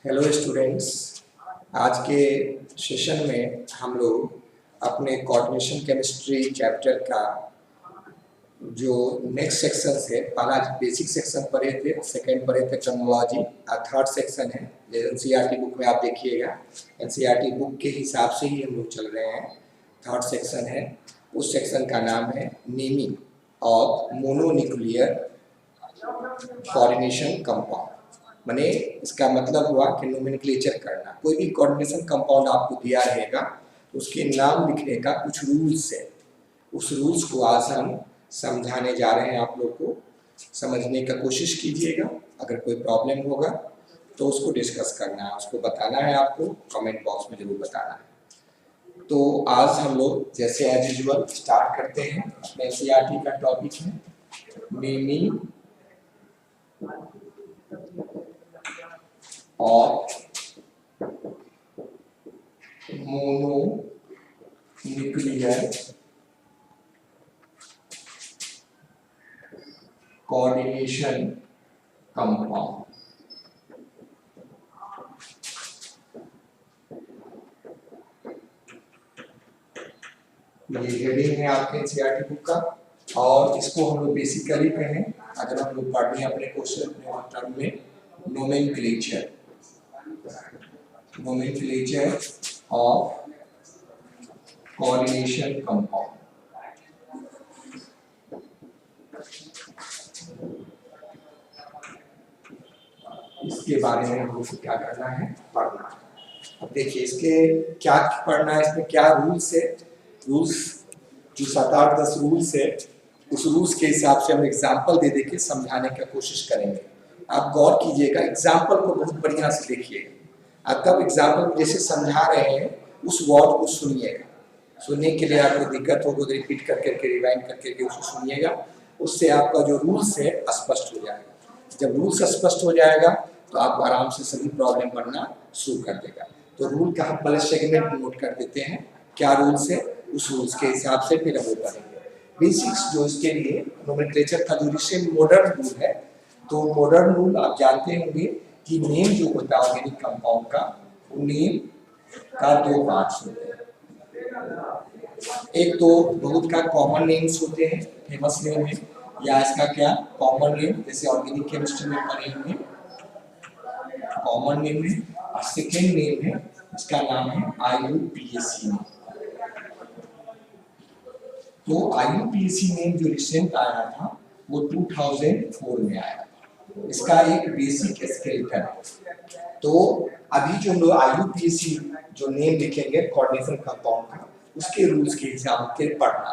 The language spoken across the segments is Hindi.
Hello students. आज के सेशन में हम लोग अपने कोऑर्डिनेशन केमिस्ट्री चैप्टर का जो नेक्स्ट सेक्शन है, पहला बेसिक सेक्शन पढ़े थे, सेकंड पढ़े थे क्रोनोलॉजी, और थर्ड सेक्शन है एनसीईआरटी बुक में आप देखिएगा। एनसीईआरटी बुक के हिसाब से ही हम लोग चल रहे हैं। थर्ड सेक्शन है, उस सेक्शन का नाम है naming of mononuclear coordination compound. माने इसका मतलब हुआ कि नोमेनक्लेचर करना। कोई भी कोऑर्डिनेशन कंपाउंड आपको दिया रहेगा तो उसके नाम लिखने का कुछ रूल्स है। उस रूल्स को आज हम समझाने जा रहे हैं। आप लोग को समझने का कोशिश कीजिएगा। अगर कोई प्रॉब्लम होगा तो उसको डिस्कस करना है, उसको बताना है, आपको कमेंट बॉक्स में जरूर बताना है। तो आज हम लोग जैसे एज यूजुअल स्टार्ट करते हैं। अपने एनसीईआरटी का टॉपिक है नेमिंग और मोनोन्यूक्लियर कोऑर्डिनेशन कंपाउंड। ये हेडिंग है आपके एनसीईआरटी बुक का, और इसको हम लोग बेसिकली कहें, अगर हम लोग पढ़ रहे हैं अपने क्वेश्चन टर्म में, नोमेनक्लेचर ऑफ कोऑर्डिनेशन कंपाउंड। इसके बारे में हम लोग क्या करना है, पढ़ना है। अब देखिए इसके क्या पढ़ना है, इसमें क्या रूल्स है। रूल्स जो 7-8-10 रूल्स है, उस रूल्स के हिसाब से हम एग्जाम्पल दे के समझाने की कोशिश करेंगे। आप गौर कीजिएगा, एग्जाम्पल को बहुत बढ़िया से देखिएगा। आप तब एग्जाम्पल जैसे समझा रहे हैं उस वर्ड को सुनिएगा। सुनने के लिए आपको दिक्कत होगी तो रिपीट करके रिवाइंड करके उसको सुनिएगा। उससे आपका जो रूल्स है स्पष्ट हो जाएगा। जब रूल्स स्पष्ट हो जाएगा तो आप आराम से सभी प्रॉब्लम पढ़ना शुरू कर देगा। तो रूल का हम पहले सेगमेंट नोट कर देते हैं, क्या रूल्स है, उस रूल्स के हिसाब से फिर हम पढ़ेंगे। बेसिक्स जो इसके लिए नोमेनक्लेचर का जो रिसेंट मॉडर्न रूल है, तो मॉडर्न रूल आप जानते होंगे कि नेम जो होता है ऑर्गेनिक कंपाउंड का, नेम का 2 पार्ट्स होते हैं। एक तो बहुत का कॉमन नेम्स होते हैं, फेमस नेम है, या इसका क्या कॉमन नेम, जैसे ऑर्गेनिक केमिस्ट्री में पढ़े होंगे कॉमन नेम है। और सेकेंड नेम है, इसका नाम है IUPAC। तो IUPAC नेम जो रिसेंट आया था वो 2004 में आया। इसका एक बेसिक स्केलेटन है। तो अभी जो लोग IUPAC जो नेम लिखेंगे कोऑर्डिनेशन कंपाउंड का, उसके रूल्स के हिसाब से पढ़ना।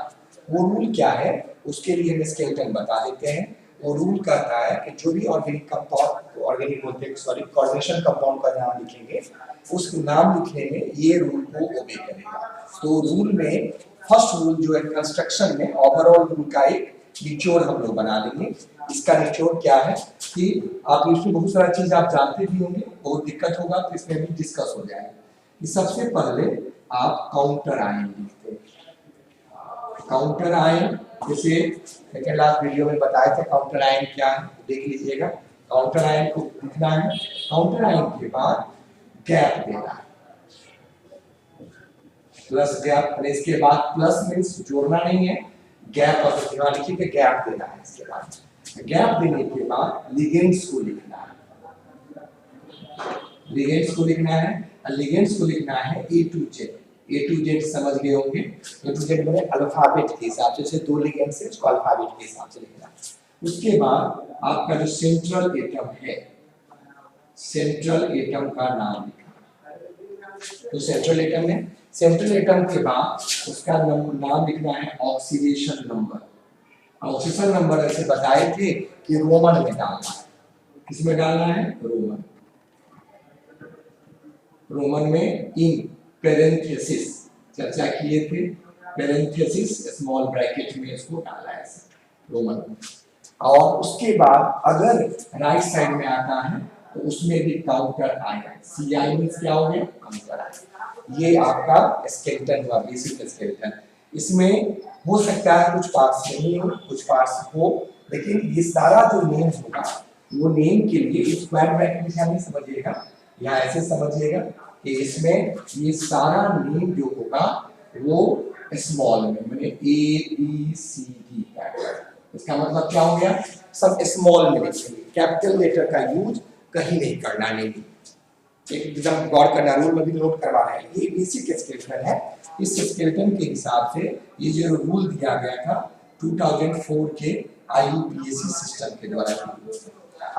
वो रूल क्या है उसके लिए हम स्केलेटन बता देते हैं। वो रूल कहता है कि जो भी ऑर्गेनिक कंपाउंड, ऑर्गेनिक बोलते हैं सॉरी, कोऑर्डिनेशन कंपाउंड का नाम लिखेंगे, उस नाम लिखने में ये रूल को ओबे करेगा। तो रूल में फर्स्ट रूल जो है कंस्ट्रक्शन में ओवरऑल रूल का एक निचोड़ हम लोग बना लेंगे। इसका निचोड़ क्या है कि आप इसमें बहुत सारा चीज आप जानते भी होंगे, बहुत दिक्कत होगा तो इसमें भी डिस्कस हो जाएगा। कि सबसे पहले आप काउंटर आयन लिखते हैं। काउंटर आयन जैसे सेकंड लास्ट वीडियो में बताए थे काउंटर आयन क्या है, देख लीजिएगा। काउंटर आयन को लिखना है, काउंटर आयन के बाद गैप देना है, प्लस गैप। इसके बाद प्लस मींस जोड़ना नहीं है, गैप और यहाँ लिखिए कि गैप देना है। इसके बाद गैप देने के बाद लिगेंड्स को लिखना है, लिगेंड्स को लिखना है, और लिगेंड्स को लिखना है A to Z। A to Z समझ गए होंगे। A to Z मैंने अल्फाबेट के हिसाब से, जैसे 2 लिगेंड्स है उसको अल्फाबेट के हिसाब से लिखना। उसके बाद आपका जो सेंट्रल एटम है, सेंट्रल एटम का नाम लिखना। तो सेंट्रल एटम है, सेंट्रल एटम के बाद उसका नाम लिखना है ऑक्सीडेशन नंबर। ऑक्सीडेशन नंबर ऐसे बताए थे कि रोमन में डालना है। किसमें डालना है? रोमन। रोमन में इन पेरेंथेसिस चर्चा किए थे, पेरेंथेसिस स्मॉल ब्रैकेट में इसको डाला है रोमन। और उसके बाद अगर राइट साइड में आता है तो उसमें भी काउंटर आएगा। CI मींस क्या हो गया? काउंटर आएगा। ये आपका स्केलेटन हुआ, बेसिक स्केलेटन। इसमें हो सकता है कुछ पार्ट्स नहीं हो, कुछ पार्ट्स हो, लेकिन ये सारा जो नेम होगा वो नेम के लिए स्क्वायर ब्रैकेट में नहीं समझिएगा, या ऐसे समझिएगा कि इसमें ये सारा नेम जो होगा वो स्मॉल में, मैंने ए बी सी डी का, इसका मतलब क्या हो गया, सब स्मॉल में लिखेंगे, कैपिटल लेटर का यूज कहीं नहीं करना, नहीं एकदम गौर करना, रूल में भी नोट करवा रहे हैं। ये बेसिक स्केलेटन है, इस स्केलेटन के हिसाब से ये जो रूल दिया गया था 2004 के IUPAC सिस्टम के द्वारा।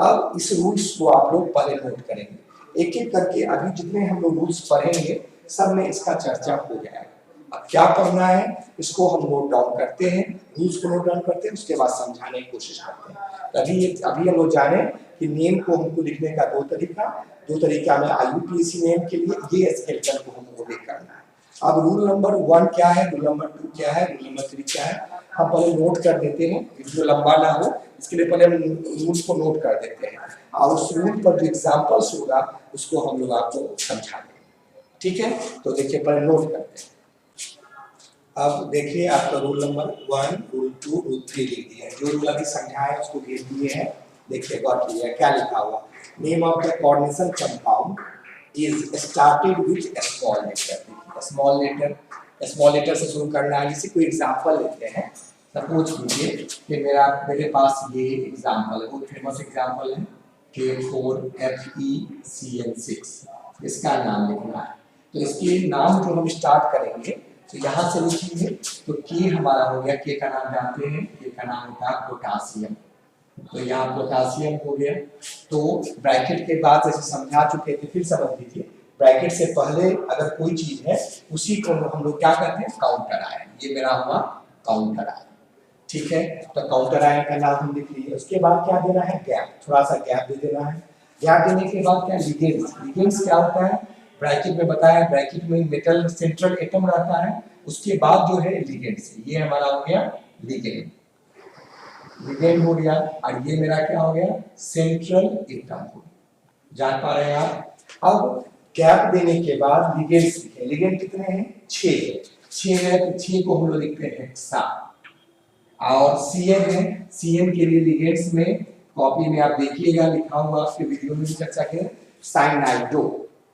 अब इस रूल्स को आप लोग पहले नोट करेंगे, एक एक करके, अभी जितने हम लोग रूल्स पढ़ेंगे सब में इसका चर्चा हो जाएगा। अब क्या पढ़ना है इसको हम नोट डाउन करते हैं, रूल्स को नोट डाउन करते हैं, उसके बाद समझाने की कोशिश करते हैं। अभी हम लोग जाने कि नेम को हमको लिखने का दो तरीका में IUPAC नेम के लिए ये स्केलेटन को हमको देख करना है। अब रूल नंबर 1 क्या है, रूल नंबर 2 क्या है, रूल नंबर 3 क्या है, हम पहले नोट कर देते हैं, वीडियो लंबा ना हो इसके लिए पहले हम रूल्स को नोट कर देते हैं और उस रूल पर जो एग्जांपल्स होगा उसको हम लोग आपको समझाएंगे, ठीक है। तो देखिए पहले नोट करते हैं। अब देखिए आपका रूल नंबर 1, रूल 2, रूल 3 लिख दिया है, जो रूल अभी समझाया उसको भेज दिए हैं। देखिए गौर कीजिए क्या लिखा हुआ, name of the coordination compound is started with small letter. Small letter से शुरू करना है। जैसे कोई एग्जांपल लेते हैं, सपोज कीजिए कि मेरे पास ये एग्जांपल है, बहुत फेमस एग्जांपल है K4FeCN6, इसका नाम लिखना है। तो इसके नाम जो हम स्टार्ट करेंगे तो यहाँ से लिखेंगे, तो के हमारा हो गया, के का नाम जानते हैं, के का नाम होता है पोटासियम, तो यहाँ पोटासियम हो गया। तो ब्रैकेट के बाद जैसे समझा चुके थे फिर समझ लीजिए, ब्रैकेट से पहले अगर कोई चीज है उसी को हम लोग क्या करते हैं, काउंटर आयन, ये मेरा हुआ काउंटर आयन, ठीक है। तो काउंटर आयन का नाम हम लिख लिए, उसके बाद क्या देना है, गैप, थोड़ा सा गैप दे देना है। गैप देने के बाद क्या, लिगेंड्स। लिगेंड्स क्या होता है, ब्रैकेट में बताया, ब्रैकेट में मेटल सेंट्रल एटम रहता है, उसके बाद जो है लिगेंड्स, ये हमारा हो गया लिगेंड, लिगेंड हो गया। और ये मेरा क्या हो गया, सेंट्रल एटम हो गया, जान पा रहे हैं आप। अब गैप देने के बाद लिगेंड्स लिखे, लिगेंड कितने हैं, 6 है, तो 6 को हम लोग लिखते हैं हेक्सा। और CN है, CN के लिए लिगेंड्स में कॉपी में आप देखिएगा लिखा हुआ, आपके वीडियो में भी चर्चा करें, साइनाइडो,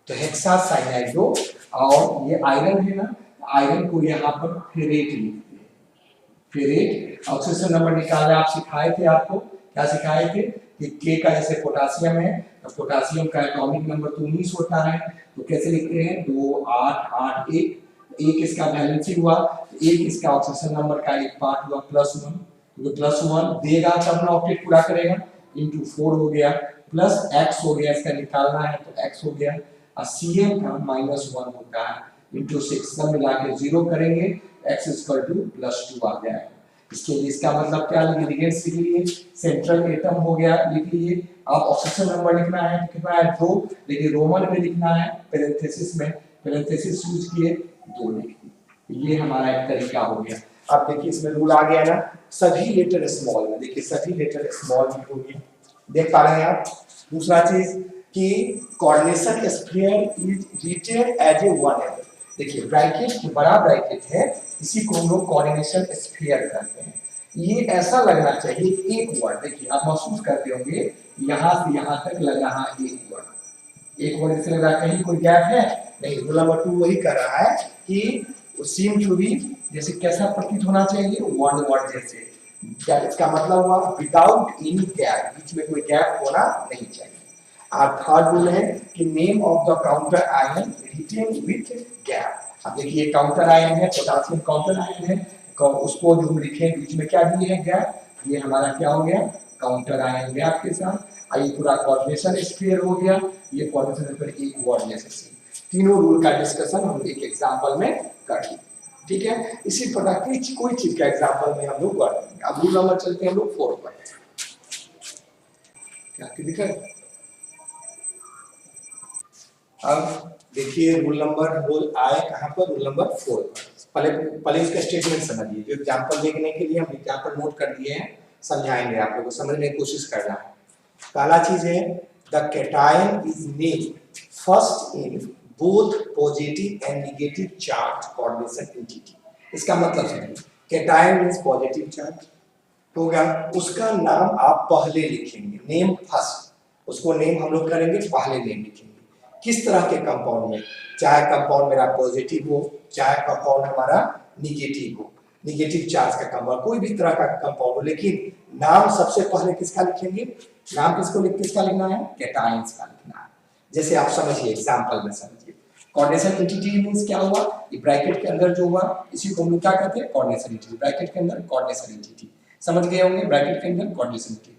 तो हेक्सा साइनाइडो। और ये आयरन है ना, आयरन को यहाँ पर फेरेट लिखते हैं, फेरेट। ऑक्सीजन नंबर निकालना आप सिखाए थे, आपको क्या सिखाए थे कि के का जैसे पोटासियम है तो पोटासियम का एटॉमिक नंबर तो 19 होता है, तो कैसे लिखते हैं, 2 8 8 1, एक इसका वैलेंसी हुआ, एक इसका ऑक्सीजन नंबर का एक पार्ट हुआ +1, तो +1 देगा तब ना ऑक्टेट पूरा करेगा, इंटू 4 हो गया, प्लस x हो गया, इसका निकालना है तो x हो गया, और CN का -1 होता है, इंटू 6 सब मिला के 0 करेंगे, x +2 आ जाएगा। इसके लिए इसका मतलब क्या, लिगेंड्स लिख लिए, सेंट्रल एटम हो गया लिख लिए। अब ऑक्सीजन नंबर लिखना है तो कितना है, 2, लेकिन रोमन में लिखना है, पैरेंथेसिस में, पैरेंथेसिस यूज किए, 2 लिख दिए। ये हमारा एक तरीका हो गया। अब देखिए इसमें रूल आ गया ना, सभी लेटर स्मॉल में, देखिए सभी लेटर स्मॉल में हो गया, देख पा रहे हैं आप। दूसरा चीज कि coordination sphere is written as a one है, देखिए ब्रैकेट बड़ा ब्रैकेट है, इसी को हम लोग कोऑर्डिनेशन स्फीयर कहते हैं। ये ऐसा लगना चाहिए एक वर्ड, देखिए आप महसूस करते होंगे यहाँ से यहाँ तक लग रहा एक वर्ड, एक वर्ड इससे लग रहा कहीं कोई गैप है नहीं। रूल नंबर 2 वही कर रहा है कि सीम टू बी, जैसे कैसा प्रतीत होना चाहिए, वन वर्ड जैसे, क्या इसका मतलब हुआ, विदाउट एनी गैप, बीच में कोई गैप होना नहीं चाहिए। और थर्ड रूल है कि name of the counter ion written with gap. अब देखिए काउंटर आयन है, पोटेशियम काउंटर आयन है, उसको जो हम लिखे बीच में क्या दिए है, गैप, ये हमारा क्या हो गया, काउंटर आयन गैप के साथ। ये पूरा कोऑर्डिनेशन स्फीयर हो गया, ये कोऑर्डिनेशन स्फीयर एक वर्ड जैसे। तीनों रूल का डिस्कशन हम एक एग्जांपल में कर लिए, ठीक है। इसी प्रकार की कोई चीज का एग्जांपल में हम लोग कर लेंगे। अब रूल नंबर चलते हैं हम लोग 4 पर, क्या दिखा है। अब देखिए रूल नंबर बोल आए कहां पर, रूल नंबर 4 पर। पहले इसका स्टेटमेंट समझिए, जो एग्जांपल देखने के लिए हम एग्जांपल नोट कर दिए हैं, समझाएंगे आप लोगों को, समझने की कोशिश करना है। पहला चीज है the cation is named first in both positive and negative charge coordination entity. इसका मतलब समझिए, कैटायन मींस पॉजिटिव चार्ज होगा, उसका नाम आप पहले लिखेंगे, नेम फर्स्ट, उसको नेम हम लोग करेंगे पहले नेम लिखेंगे। किस तरह के कंपाउंड में, चाहे कंपाउंड मेरा पॉजिटिव हो, चाहे कंपाउंड हमारा निगेटिव हो, निगेटिव चार्ज का कंपाउंड, कोई भी तरह का कंपाउंड हो, लेकिन नाम सबसे पहले किसका लिखेंगे, नाम किसका लिखना है, कैटायंस का लिखना है। जैसे आप समझिए, एग्जांपल में समझिए, कोऑर्डिनेशन एंटिटी मींस क्या हुआ, ये ब्रैकेट के अंदर जो हुआ इसी को हम लोग क्या कहते हैं, कोऑर्डिनेशन एंटिटी, ब्रैकेट के अंदर कोऑर्डिनेशन एंटिटी, समझ गए होंगे, ब्रैकेट के अंदर कोऑर्डिनेशन एंटिटी।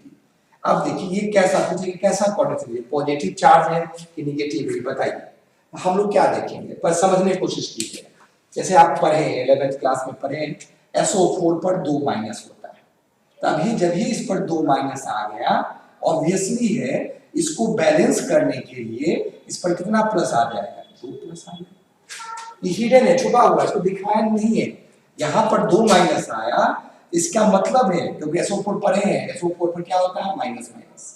अब देखिए ये कैसा पूछेगा, कैसा कोऑर्डिनेशन है, पॉजिटिव चार्ज है कि निगेटिव है, बताइए। हम लोग क्या देखेंगे, पर समझने की कोशिश कीजिए। जैसे आप पढ़े 11th क्लास में पढ़े, SO4 पर 2 माइनस होता है, तभी जब ही इस पर 2 माइनस आ गया, ऑब्वियसली है इसको बैलेंस करने के लिए इस पर कितना प्लस आ जाएगा, 2 प्लस आ जाएगा। ये हिडन है, छुपा हुआ है, इसको दिखाया नहीं है। यहाँ पर 2 माइनस आया, इसका मतलब है, क्योंकि SO4 पढ़े हैं, SO4 पर क्या होता है, माइनस माइनस,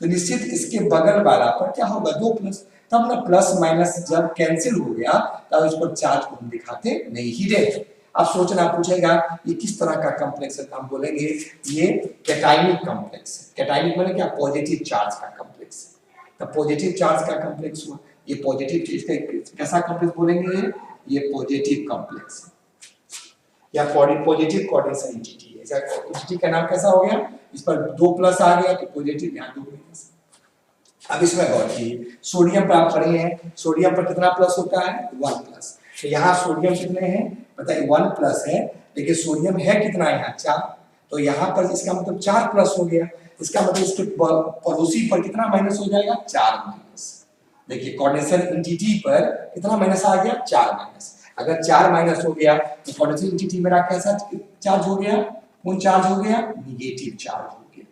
तो निश्चित इसके बगल वाला पर क्या होगा, 2 प्लस, तब ना प्लस माइनस जब कैंसिल हो गया तब इस पर चार्ज को हम दिखाते नहीं, हिडन। अब सोचना पूछेगा ये किस तरह का कॉम्प्लेक्स है, तो हम बोलेंगे ये कैटायनिक कॉम्प्लेक्स है। कैटायनिक मतलब क्या, पॉजिटिव चार्ज का कॉम्प्लेक्स है, तो पॉजिटिव चार्ज का कॉम्प्लेक्स हुआ, ये पॉजिटिव चीज का कैसा कॉम्प्लेक्स बोलेंगे, ये पॉजिटिव कॉम्प्लेक्स है या पॉजिटिव कोऑर्डिनेशन एंटिटी है। एंटिटी का नाम कैसा हो गया, इस पर 2 प्लस आ गया तो पॉजिटिव, यहाँ 2 माइनस। अब इसमें गौर कीजिए, सोडियम पर आप पढ़े हैं, सोडियम पर कितना प्लस होता है, 1 प्लस, तो यहाँ सोडियम कितने हैं बताइए, 1 प्लस है, लेकिन सोडियम है कितना यहाँ, 4, तो यहाँ पर इसका मतलब 4 प्लस हो गया, इसका मतलब इसके पड़ोसी पर कितना माइनस हो जाएगा, 4 माइनस। देखिए कोऑर्डिनेशन एंटिटी पर कितना माइनस आ गया, 4 माइनस। अगर 4 माइनस हो गया तो कोऑर्डिनेशन एंटिटी मेरा कैसा चार्ज हो गया, कौन चार्ज हो गया, निगेटिव चार्ज हो गया,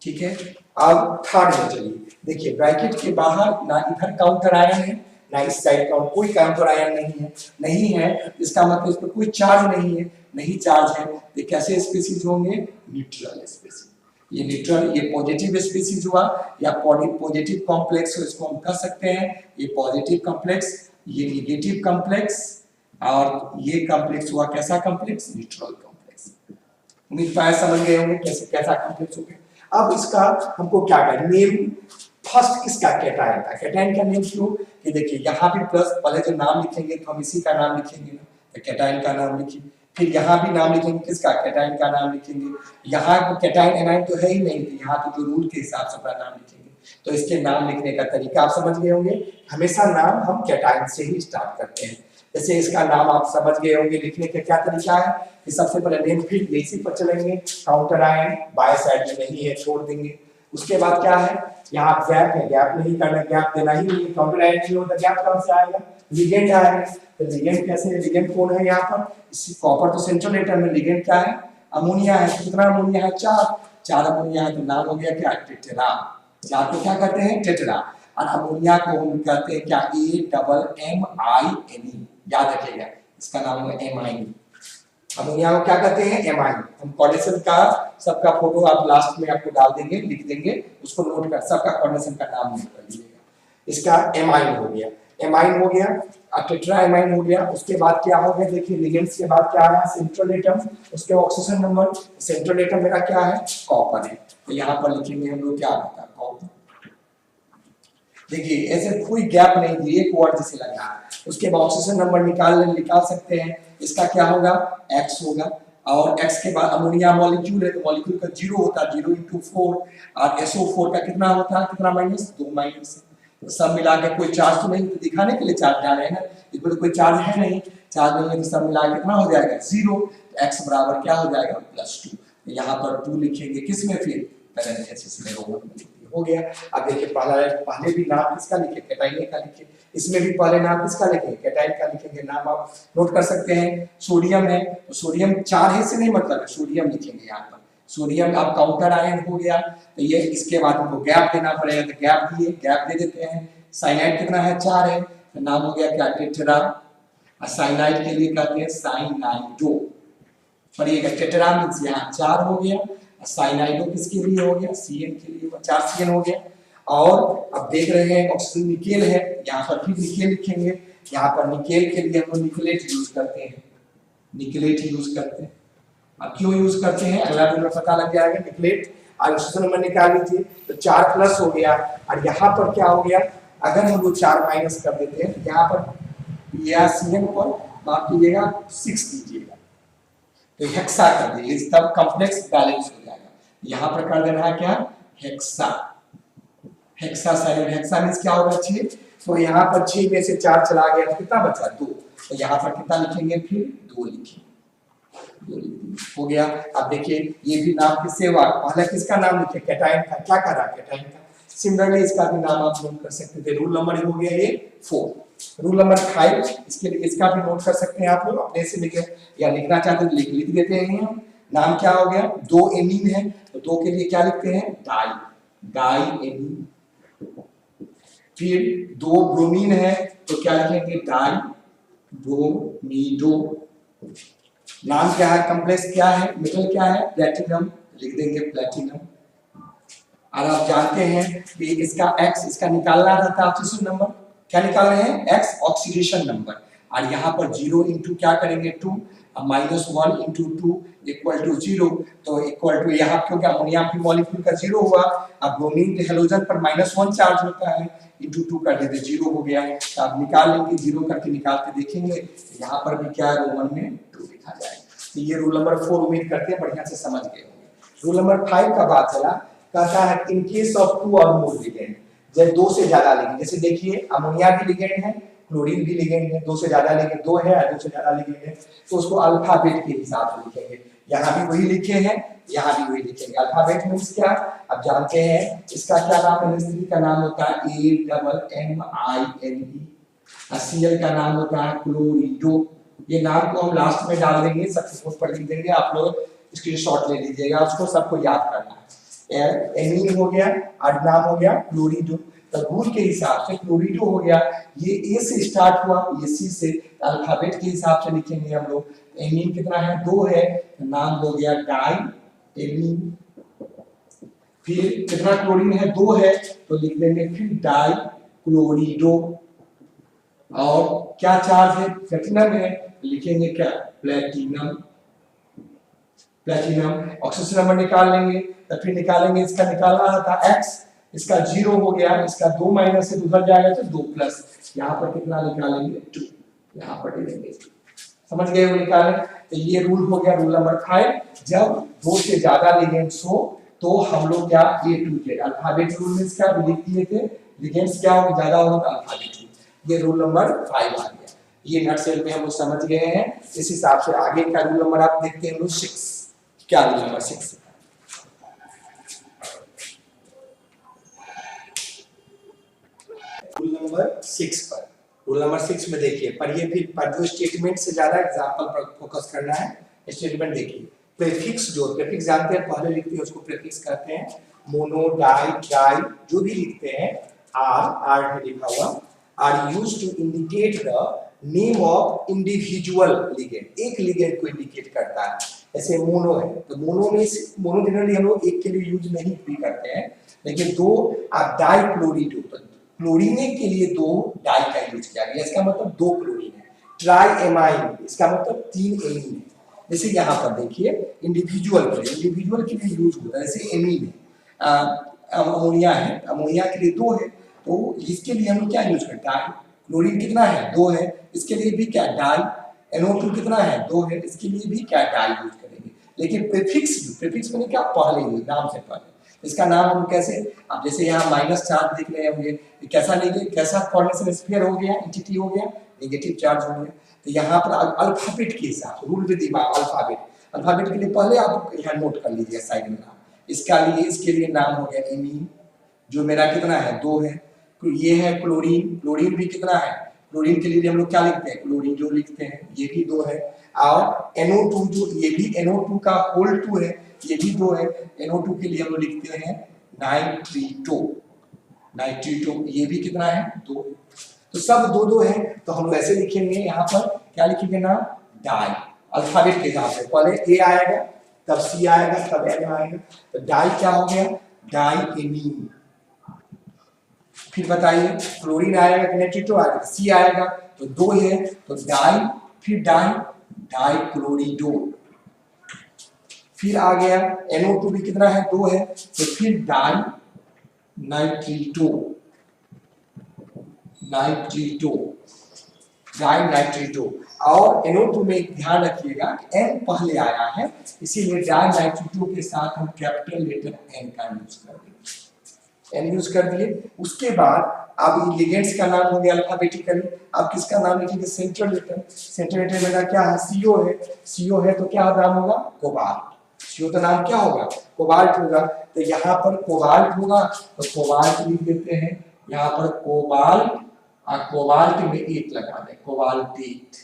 ठीक है। अब थर्ड में चलिए, देखिए ब्रैकेट के बाहर ना इधर काउंटर आयन है, ना इस साइड का कोई काउंटर आयन नहीं है, इसका मतलब इस पर कोई चार्ज नहीं है, नहीं चार्ज है, तो कैसे स्पीशीज होंगे, न्यूट्रल स्पीशीज। ये न्यूट्रल, ये पॉजिटिव स्पीशीज हुआ या पॉजिटिव कॉम्प्लेक्स, इसको हम कह सकते हैं ये पॉजिटिव कॉम्प्लेक्स, ये निगेटिव कॉम्प्लेक्स, और ये कॉम्प्लेक्स हुआ कैसा कॉम्प्लेक्स, न्यूट्रल कॉम्प्लेक्स। उम्मीद पाया समझ गए होंगे कैसे कैसा कॉम्प्लेक्स हो गया। अब इसका हमको क्या करना, नेम फर्स्ट किसका, कैटायन का। कैटायन का नेम क्यों, कि देखिए यहाँ भी प्लस, पहले जो नाम लिखेंगे तो हम इसी का नाम लिखेंगे ना, तो कैटायन का नाम लिखिए, फिर यहाँ भी नाम लिखेंगे किसका, कैटायन का नाम लिखेंगे। यहाँ कैटायन एनायन तो है ही नहीं, तो यहाँ तो जो रूल के हिसाब से अपना नाम लिखेंगे, तो इसके नाम लिखने का तरीका आप समझ गए होंगे। हमेशा नाम हम कैटायन से ही स्टार्ट करते हैं। जैसे इसका नाम आप समझ गए होंगे, लिखने का क्या तरीका है कि सबसे पहले नेम फील्ड इसी पर चलेंगे, काउंटर आयन बाय साइड में नहीं है, छोड़ देंगे। उसके बाद क्या है, यहाँ गैप है, गैप नहीं करना, गैप देना ही नहीं, काउंटर आयन नहीं होता, गैप कहाँ से आएगा, लिगेंड आएगा। तो लिगेंड कैसे है, लिगेंड कौन है यहाँ पर, कॉपर तो सेंट्रल एटम में, लिगेंड क्या है, अमोनिया है। कितना अमोनिया है, 4 अमोनिया है, तो नाम हो गया क्या, टेट्रा। 4 को क्या कहते हैं, टेट्रा। और अमोनिया को हम कहते हैं क्या, AMMINE, याद रखिएगा इसका नाम है एमाइन। अमोनिया को क्या कहते हैं, एमाइन। हम कोऑर्डिनेशन का सबका फोटो आप लास्ट में आपको डाल देंगे, लिख देंगे, उसको नोट कर, सबका कोऑर्डिनेशन का नाम नोट कर लीजिएगा। इसका एमाइन हो गया, एमाइन हो गया, टेट्रा एमाइन हो गया। उसके बाद क्या हो गया, देखिए लिगेंड्स के बाद क्या आया, सेंट्रल एटम, उसके ऑक्सीजन नंबर, सेंट्रल एटम मेरा क्या है, कॉपर है, तो यहाँ पर लिखेंगे हम लोग क्या होता है, कॉपर। देखिए ऐसे कोई गैप नहीं दी, एक वर्ड जैसे लगा। उसके बाद ऑक्सीजन नंबर निकाल सकते हैं, इसका क्या होगा, X होगा, और X के बाद अमोनिया मॉलिक्यूल है, तो मॉलिक्यूल का 0 होता है, 0 × 4, और SO4 का कितना होता है, कितना माइनस, 2 माइनस। तो सब मिला के कोई चार्ज तो नहीं, तो दिखाने के लिए चार्ज डाले हैं ना, इसमें तो कोई चार्ज है नहीं, चार्ज नहीं है, तो सब मिला के कितना हो जाएगा, 0। तो X बराबर क्या हो जाएगा, +2। यहाँ पर 2 लिखेंगे किसमें, फिर पैरेंथेसिस में, रोमन में हो गया। अब देखिए पहले भी नाम किसका लिखे, कैटायन का लिखे, इसमें भी पहले नाम किसका लिखे, कैटायन का लिखेंगे। नाम आप नोट कर सकते हैं, सोडियम है तो सोडियम 4 है से नहीं मतलब है, सोडियम लिखेंगे यहाँ पर। सोडियम अब काउंटर आयन हो गया, तो ये इसके बाद हमको गैप देना पड़ेगा, तो गैप दिए, गैप दे देते हैं। साइनाइड कितना है, 4 है, तो नाम हो गया क्या, टेट्रा। साइनाइड के लिए कहते हैं साइनाइडो, पढ़िएगा, टेट्रा मींस यहाँ 4 हो गया, साइनाइडो किसके लिए हो गया, Cn के लिए, 4 Cn हो गया। और अब देख रहे हैं ऑक्सीजन निकेल है, यहाँ पर फिर निकेल लिखेंगे। यहाँ पर निकेल के लिए हम निकलेट यूज करते हैं, निकलेट यूज करते हैं। अब क्यों यूज करते हैं, अगला दिन में पता लग जाएगा। निकलेट, और ऑक्सीजन नंबर निकाल लीजिए, तो 4 प्लस हो गया, और यहाँ पर क्या हो गया, अगर हम लोग 4 माइनस कर देते हैं यहाँ पर या CN पर माफ कीजिएगा 6 दीजिएगा तो हेक्सा कर दीजिए तब कॉम्प्लेक्स बैलेंस हो जाएगा। यहाँ पर कर देना है क्या hexa, hexa side hexa means क्या होगा 6 तो यहाँ पर 6 में से 4 चला गया तो कितना बचा 2 तो यहाँ पर कितना लिखेंगे फिर 2 लिखेंगे, 2 लिखेंगे हो गया। अब देखिए ये भी नाम किससे हुआ पहले किसका नाम लिखे कैटायन का, क्या कर रहा है कैटायन का। सिमिलरली इसका भी नाम आप नोट कर सकते थे। रूल नंबर हो गया ये 4। रूल नंबर 5 इसके लिए इसका भी नोट कर सकते हैं आप लोग अपने से लिखे या लिखना चाहते तो लिख देते हैं हम। नाम क्या हो गया 2 एमीन है तो 2 के लिए क्या लिखते हैं डाई, डाई एमीन। फिर 2 ब्रोमीन है तो क्या लिखेंगे डाई ब्रोमीडो। नाम क्या है कॉम्प्लेक्स क्या है मेटल क्या है प्लैटिनम लिख देंगे प्लैटिनम। और आप जानते हैं कि इसका X इसका निकालना रहता है ऑक्सीडेशन नंबर, क्या निकाल रहे हैं X ऑक्सीडेशन नंबर और यहाँ पर 0 इंटू क्या करेंगे 2 -1 इंटू 2 इक्वल टू 0 तो इक्वल टू यहाँ क्योंकि अमोनिया की मॉलिक्यूल का 0 हुआ अब ब्रोमीन के हेलोजन पर -1 चार्ज होता है इंटू 2 कर देते 0 हो गया। तो आप निकाल लेंगे 0 करके निकाल के देखेंगे यहाँ पर भी क्या रोमन में 2 लिखा जाएगा। तो ये रूल नंबर 4 उम्मीद करते हैं बढ़िया से समझ गए होंगे। रूल नंबर 5 का बात चला कहता है इन केस ऑफ 2 और मोर लिगेंड जब 2 से ज्यादा लिगेंड जैसे देखिए अमोनिया भी लिगेंड है क्लोरीन भी लिगेंड है 2 से ज्यादा लिगेंड 2 है 2 से ज्यादा लिगेंड है तो उसको अल्फाबेट के हिसाब से लिखेंगे। यहाँ भी वही लिखे हैं यहाँ भी वही लिखेंगे। अल्फाबेट मींस क्या अब जानते हैं इसका क्या नाम है स्त्री का नाम होता है AMMINE Cl का नाम होता है क्लोरिडो। ये नाम को हम लास्ट में डाल देंगे सबसे पर लिख देंगे आप लोग स्क्रीनशॉट ले लीजिएगा उसको सबको याद करना है। एमीन हो गया और नाम हो गया क्लोरिडो तो रूल के हिसाब से क्लोरिडो हो गया ये A से स्टार्ट हुआ ये C से अल्फाबेट के हिसाब से लिखेंगे हम लोग। एमीन कितना है 2 है तो नाम हो गया डाई एमीन। फिर कितना क्लोरीन है 2 है तो लिख देंगे फिर डाई क्लोरिडो। और क्या चार्ज है प्लैटिनम है लिखेंगे क्या प्लैटिनम, प्लैटिनम। ऑक्सीजन नंबर निकाल लेंगे तो फिर निकालेंगे इसका निकालना था X इसका 0 हो गया इसका 2 माइनस से उधर जाएगा तो 2 प्लस यहाँ पर कितना निकालेंगे 2 यहाँ पर दे देंगे समझ गए वो निकालें। तो ये रूल हो गया रूल नंबर 5 जब 2 से ज्यादा लिगेंड्स हो तो हम लोग क्या A to Z alphabet rule में क्या लिख दिए थे लिगेंड्स क्या हो ज्यादा होगा तो अल्फाबेट रूल। ये रूल नंबर 5 आ गया। ये नटसेल में हम लोग समझ गए हैं। इस हिसाब से आगे का रूल नंबर आप देखते हैं 6 क्या रूल नंबर 6 रूल नंबर 6 पर रूल नंबर 6 में देखिए पढ़िए फिर पर जो स्टेटमेंट से ज्यादा एग्जांपल पर फोकस करना है। स्टेटमेंट देखिए प्रीफिक्स जो प्रीफिक्स जानते हैं पहले लिखते हैं उसको प्रीफिक्स कहते हैं। मोनो डाई ट्राई जो भी लिखते हैं आर है लिखा हुआ are used to indicate the name of individual ligand एक लिगेंड को इंडिकेट करता है। ऐसे मोनो है तो मोनो में मोनो जनरली हम लोग एक के लिए यूज नहीं भी करते हैं लेकिन 2 आप डाई क्लोरिडो तो क्लोरीन के लिए 2 डाई का यूज किया गया इसका मतलब 2 क्लोरीन है। ट्राई एमाइन इसका मतलब 3 एमीन है। जैसे यहाँ पर देखिए इंडिविजुअल के लिए यूज होता है जैसे एमीन है अमोनिया है अमोनिया के लिए 2 है तो इसके लिए हम लोग क्या यूज करते हैं क्लोरीन कितना है 2 है इसके लिए भी क्या डाई NO2 कितना है 2 है इसके लिए भी क्या डाई यूज करेंगे। लेकिन प्रीफिक्स में क्या पहले ही नाम से पहले इसका नाम हम कैसे अब जैसे यहाँ माइनस चार्ज देख रहे होंगे कैसा लेंगे कैसा कोऑर्डिनेशन स्फीयर हो गया एंटिटी हो गया नेगेटिव चार्ज हो गया। तो यहाँ पर अल्फाबेट के हिसाब से रूल विद अल्फाबेट के लिए पहले आप यहाँ नोट कर लीजिए साइड में नाम इसका लिए इसके लिए नाम हो गया एमीन जो मेरा कितना है 2 है। तो ये है क्लोरीन भी कितना है क्लोरीन के लिए हम लोग क्या लिखते हैं क्लोरीन जो लिखते हैं ये भी 2 है। और NO2 जो ये भी NO2 का होल 2 है ये भी 2 है। NO2 के लिए हम लोग लिखते हैं नाइट्रिटो ये भी कितना है 2 तो सब 2 है तो हम लोग ऐसे लिखेंगे यहाँ पर क्या लिखेंगे ना डाई अल्फाबेट के हिसाब से पहले A आएगा तब C आएगा तब N आएगा तो डाई क्या हो गया डाई एमीन। फिर बताइए क्लोरीन आएगा कि नाइट्रिटो आएगा C आएगा तो 2 है तो डाई फिर डाई क्लोरिडो। फिर आ गया NO2 भी कितना है 2 है तो फिर डाई नाइट्रिटो नाइट्रीटो, डाई नाइट्रीटो। और NO2 में ध्यान रखिएगा कि N पहले आया है, इसीलिए डाई नाइट्रीटो के साथ हम कैपिटल लेटर N का यूज कर देंगे, N यूज कर दिए। उसके बाद अब लिगेंड्स का नाम हो गया अल्फाबेटिकली। अब किसका नाम लिखेंगे? Central letter. सेंट्रल लेटर मेरा क्या है? CO है। CO है तो क्या नाम होगा? कोबाल्ट। CO तो नाम क्या होगा? कोबाल्ट होगा। तो यहाँ पर कोबाल्ट होगा तो कोबाल्ट लिख देते हैं, यहाँ पर कोबाल्ट, और कोबाल्ट में 8 लगा दें, कोबाल्टेट।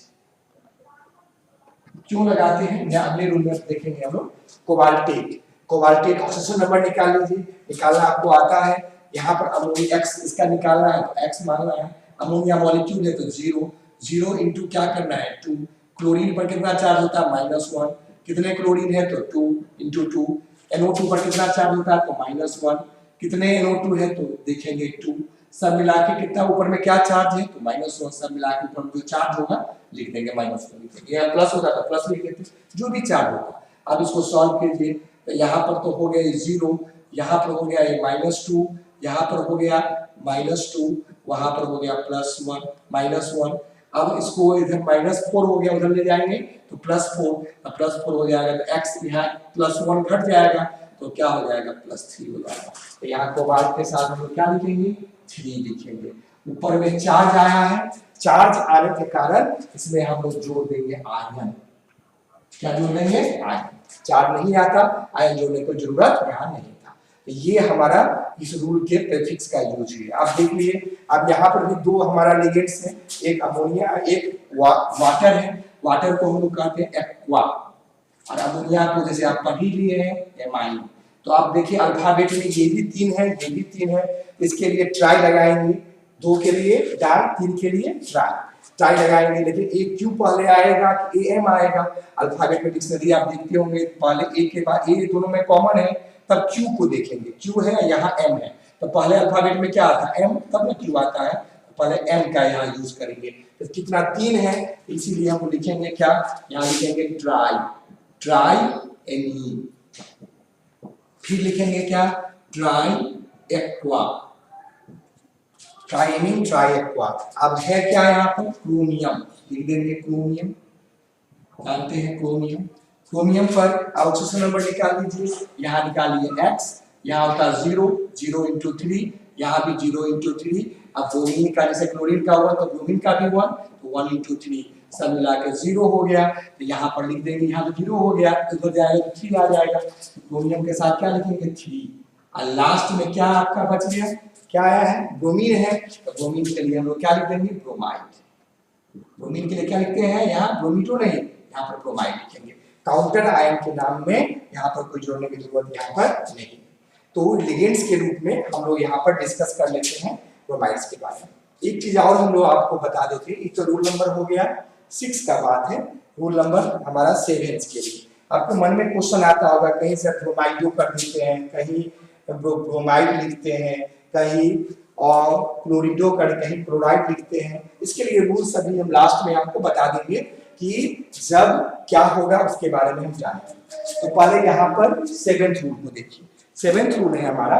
क्यों लगाते हैं या अगले रूल में देखेंगे हम लोग। कोबाल्टेट, कोबाल्टेट ऑक्सीजन नंबर निकाल लीजिए, निकालना आपको आता है। यहाँ पर अमोनिया X इसका निकालना है तो X मानना है। अमोनिया मॉलिक्यूल है तो 0, 0 इंटू क्या करना है? 2। क्लोरीन पर कितना चार्ज होता है? -1। कितने क्लोरीन है? तो 2 इंटू 2। NO2 पर कितना चार्ज होता है? तो -1। कितने NO2 है? तो देखेंगे 2। सब मिला के कितना ऊपर में क्या चार्ज है? तो -1। सब मिला के ऊपर में जो चार्ज होगा लिख देंगे -1 लिख देंगे, या प्लस होता तो प्लस लिख देते, जो भी चार्ज होगा। अब इसको सॉल्व कीजिए तो यहाँ पर तो हो गया 0, यहाँ पर हो गया -2, यहाँ पर हो गया -2, वहां पर हो गया +1 -1। अब इसको इधर -4 हो गया, उधर ले जाएंगे तो +4, अब +4 हो जाएगा तो x यहाँ +1 घट जाएगा तो क्या हो जाएगा? +3 हो जाएगा। तो यहाँ कोबाल्ट के साथ हम लोग क्या लिखेंगे? 3 लिखेंगे। ऊपर में चार्ज आया है, चार्ज आने के कारण इसमें हम लोग जोड़ देंगे आयन। क्या जोड़ देंगे? आयन। चार्ज नहीं आता, आयन जोड़ने की जरूरत यहाँ नहीं था। तो ये हमारा इस रूल के प्रीफिक्स का यूज है। आप देख लिए, अब यहाँ पर भी 2 हमारा लिगेंड्स हैं, एक अमोनिया, एक वाटर है। वाटर को हम लोग कहते हैं एक्वा, और अमोनिया को जैसे आप पढ़ ही लिए हैं एमाइन। तो आप देखिए अल्फाबेट में ये भी 3 है, ये भी 3 है। इसके लिए ट्राई लगाएंगे, 2 के लिए डाई, 3 के लिए ट्राई लगाएंगे। लेकिन एक क्यू पहले आएगा कि AM आएगा? अल्फाबेट में डिक्शनरी आप देखते होंगे, पहले A के बाद A दोनों में कॉमन है, तब Q को देखेंगे। Q है, यहाँ M है, तो पहले अल्फाबेट में क्या आता है? M, तब में Q आता है, तो पहले M का यहाँ यूज करेंगे। तो कितना? 3 है, इसीलिए हम लिखेंगे क्या? यहाँ लिखेंगे ट्राई, ट्राई NE। फिर लिखेंगे क्या? ट्राई एक्वा, ट्राइनिंग ट्राई एक्वा। अब है क्या यहाँ पर? क्रोमियम, लिख देंगे क्रोमियम, जानते हैं क्रोमियम। क्रोमियम पर ऑक्सीजन नंबर निकाल लीजिए, यहाँ निकालिए X, यहाँ होता 0, 0 इंटू 3, यहाँ भी 0 इंटू 3। अब ब्रोमीन का, जैसे क्लोरीन का हुआ तो ब्रोमीन का भी 1, तो 1 इंटू 3, सब मिला के 0 हो गया। तो यहाँ पर लिख देंगे, यहाँ तो 0 हो गया, इधर जाएगा तो 3 आ जाएगा। क्रोमियम के साथ क्या लिखेंगे? 3। और लास्ट में क्या आपका बच गया? क्या आया है? ब्रोमीन है, तो ब्रोमीन के लिए हम लोग क्या लिख देंगे? ब्रोमाइड। ब्रोमीन के लिए क्या लिखते हैं? यहाँ ब्रोमीटो नहीं, यहाँ पर ब्रोमाइड लिखेंगे। काउंटर आयन के नाम में यहाँ पर कोई जोड़ने की जरूरत यहाँ पर नहीं। तो लिगेंड्स के रूप में हम लोग यहाँ पर डिस्कस कर लेते हैं ब्रोमाइड्स के बारे में। एक चीज और हम लोग आपको बता देते हैं, तो रूल नंबर हो गया 6 का बात है। रूल नंबर हमारा 7 के लिए आपको मन में क्वेश्चन आता होगा, कहीं से ब्रोमाइडो कर देते हैं, कहीं ब्रोमाइड लिखते हैं, कहीं और क्लोरिडो कर, कहीं क्लोराइड लिखते हैं। इसके लिए रूल सभी हम लास्ट में आपको बता देंगे कि जब क्या होगा उसके बारे में हम जानेंगे। तो पहले यहाँ पर 7th रूल को देखिए। 7th रूल है हमारा,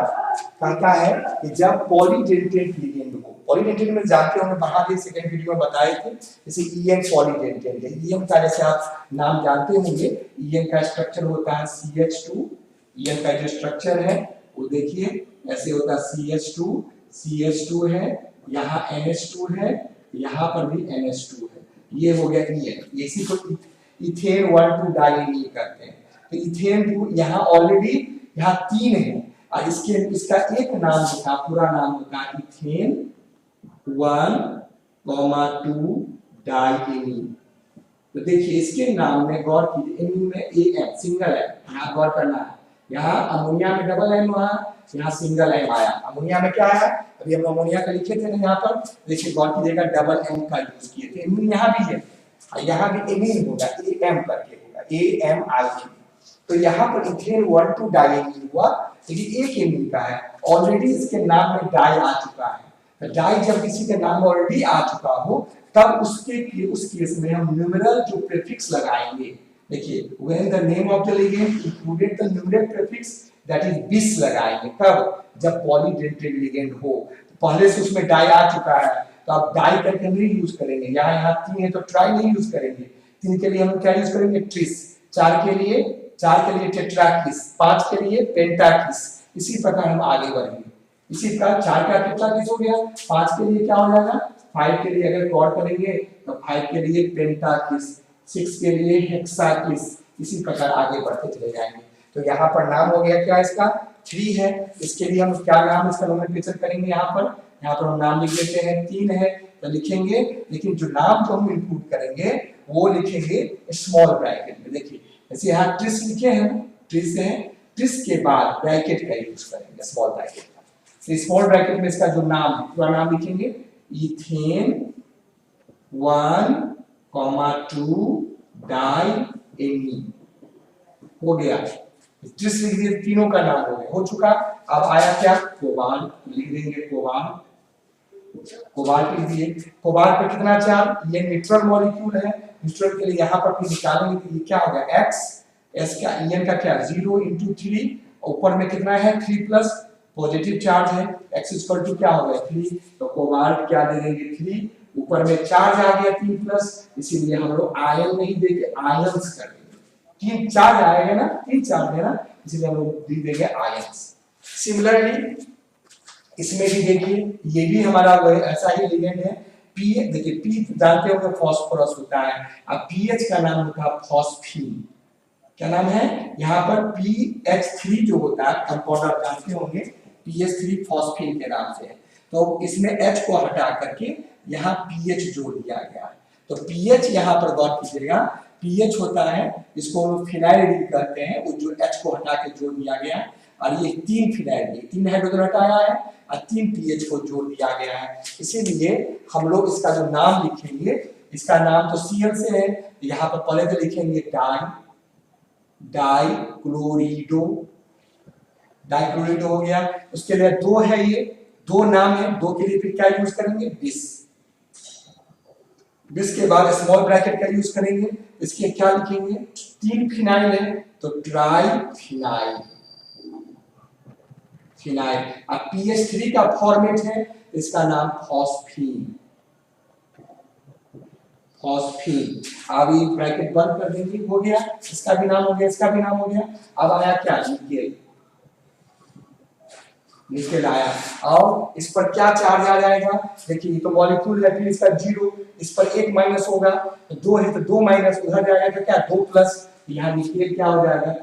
कहता है कि जब पॉलीडेंटेट लिगेंड हो, पॉलीडेंटेट में जानते होंगे, पढ़ा दिए, सेकंड वीडियो में बताए थे, जैसे EN पॉलीडेंटेट है। EN का जैसे आप नाम जानते होंगे, EN का स्ट्रक्चर होता है CH2। EN का जो स्ट्रक्चर है वो देखिए ऐसे होता है, CH2, CH2 है, यहाँ NH2 है, यहाँ पर भी NH2 है। ये हो गया EN। इसी को इथेन 1,2 डाइईन कहते हैं। तो इथेन 2 यहाँ ऑलरेडी यहाँ 3 है, और इसका एक नाम होता, पूरा नाम होता है इथेन 1,2 डाइईन। तो देखिए इसके नाम में गौर कीजिए, एमीन में AM सिंगल है, यहाँ गौर करना है। यहाँ अमोनिया में डबल M, यहाँ सिंगल M आया। अमोनिया में क्या आया? अभी हम अमोनिया का लिखे थे ना, यहाँ पर देखिए गौर कीजिएगा, डबल M का यूज किए थे। एमीन यहाँ भी है, यहाँ भी एमीन होगा, AM करके होगा, AMIN। तो यहाँ पर इथेन 1,2 डाइईन हुआ, लेकिन एक एमीन का है, ऑलरेडी इसके नाम में डाई आ चुका है। तो डाई जब किसी के नाम में ऑलरेडी आ चुका हो, तब उस केस में हम न्यूमेरल जो प्रीफिक्स लगाएंगे। देखिए, when the name of the ligand included the numeral prefix that is bis लगाएंगे। कब? जब पॉलीडेंटेट लिगेंड हो, पहले से उसमें डाई आ चुका है, तो आप डाई करके नहीं यूज करेंगे, यहाँ 3 है तो ट्राई नहीं यूज करेंगे, 3 के लिए हम क्या यूज करेंगे, ट्रिस, 4 के लिए टेट्राकिस, 5 के लिए पेंटाकिस। इसी प्रकार हम आगे बढ़ेंगे। इसी प्रकार 4 का कितना किस हो गया, 5 के लिए क्या हो जाएगा, 5 के लिए अगर गौर करेंगे तो 5 के लिए पेंटाकिस, 6 के लिए हेक्साकिस। इसी प्रकार आगे बढ़ते चले जाएंगे। तो यहाँ पर नाम हो गया क्या इसका, 3 है। इसके लिए हम क्या नाम इसका नोमेनक्लेचर करेंगे, यहाँ पर हम नाम लिख लेते हैं, 3 है तो लिखेंगे, लेकिन जो नाम जो हम इनपुट करेंगे वो लिखेंगे स्मॉल ब्रैकेट में। देखिए जैसे यहाँ ट्रिस लिखे हैं, ट्रिस है, ट्रिस के बाद ब्रैकेट का यूज करेंगे, स्मॉल ब्रैकेट का। तो स्मॉल ब्रैकेट में इसका जो नाम है पूरा नाम लिखेंगे, इथेन 1,2 डाइएमीन हो गया। ट्रिस लिख दिए, तीनों का नाम हो गया, हो चुका। अब आया क्या, कोबाल्ट, लिख देंगे कोबाल्ट, कोबाल्ट लिख दिए। कोबाल्ट पे कितना चार्ज, ये न्यूट्रल मॉलिक्यूल है, न्यूट्रल के लिए यहाँ पर फिर निकालेंगे तो ये क्या हो गया, x, s का en का क्या 0 × 3, ऊपर में कितना है 3 प्लस पॉजिटिव चार्ज है, x इक्वल टू क्या हो गया 3, तो कोबाल्ट क्या दे देंगे 3, ऊपर में चार्ज आ गया 3 प्लस, इसीलिए हम लोग आयन नहीं देंगे, आयंस कर देंगे। 3 चार्ज आएगा ना, 3 चार्ज है ना, इसलिए हम लोग दे देंगे आयंस। सिमिलरली इसमें भी देखिए, ये भी हमारा ऐसा ही लिगेंड है। पी, देखिए पी जानते हो फास्फोरस होता है, अब पीएच का नाम होता है फॉस्फीन। क्या नाम है, यहाँ पर PH3 जो होता है कंपाउंड आप जानते होंगे, PH3 फॉस्फीन के नाम से है। तो इसमें H को हटा करके यहाँ PH जोड़ दिया गया है। तो PH यहाँ पर गौर कीजिएगा, PH होता है, इसको फिनाइल रिंग कहते हैं, वो जो H को हटा के जोड़ दिया गया है, और ये 3 फिनाइल, 3 हाइड्रोजन हटाया है और 3 पीएच को जोड़ दिया गया है। इसीलिए हम लोग इसका जो नाम लिखेंगे, इसका नाम तो Cl से है, यहाँ पर पहले तो लिखेंगे डाइक्लोरिडो, डाइक्लोरिडो हो गया। उसके लिए 2 है, ये 2 नाम है, 2 के लिए फिर क्या यूज करेंगे, बिस, बिस के बाद स्मॉल ब्रैकेट का यूज करेंगे। इसके क्या लिखेंगे, 3 फिनाइल है तो ट्राइफिनाइल, फिनाइल। अब PH3 का फॉर्मेट है, इसका नाम फॉस्फीन, फॉस्फीन। अब ये ब्रैकेट बंद कर देंगे, हो गया, इसका भी नाम हो गया, इसका भी नाम हो गया। अब आया क्या, निकेल, निकेल आया। और इस पर क्या चार्ज आ जाएगा, देखिए ये तो मॉलिक्यूल है, फिर इसका 0, इस पर 1 माइनस होगा, तो 2 है तो 2 माइनस, उधर जाएगा तो क्या 2 प्लस, यहाँ निकेल क्या हो जाएगा,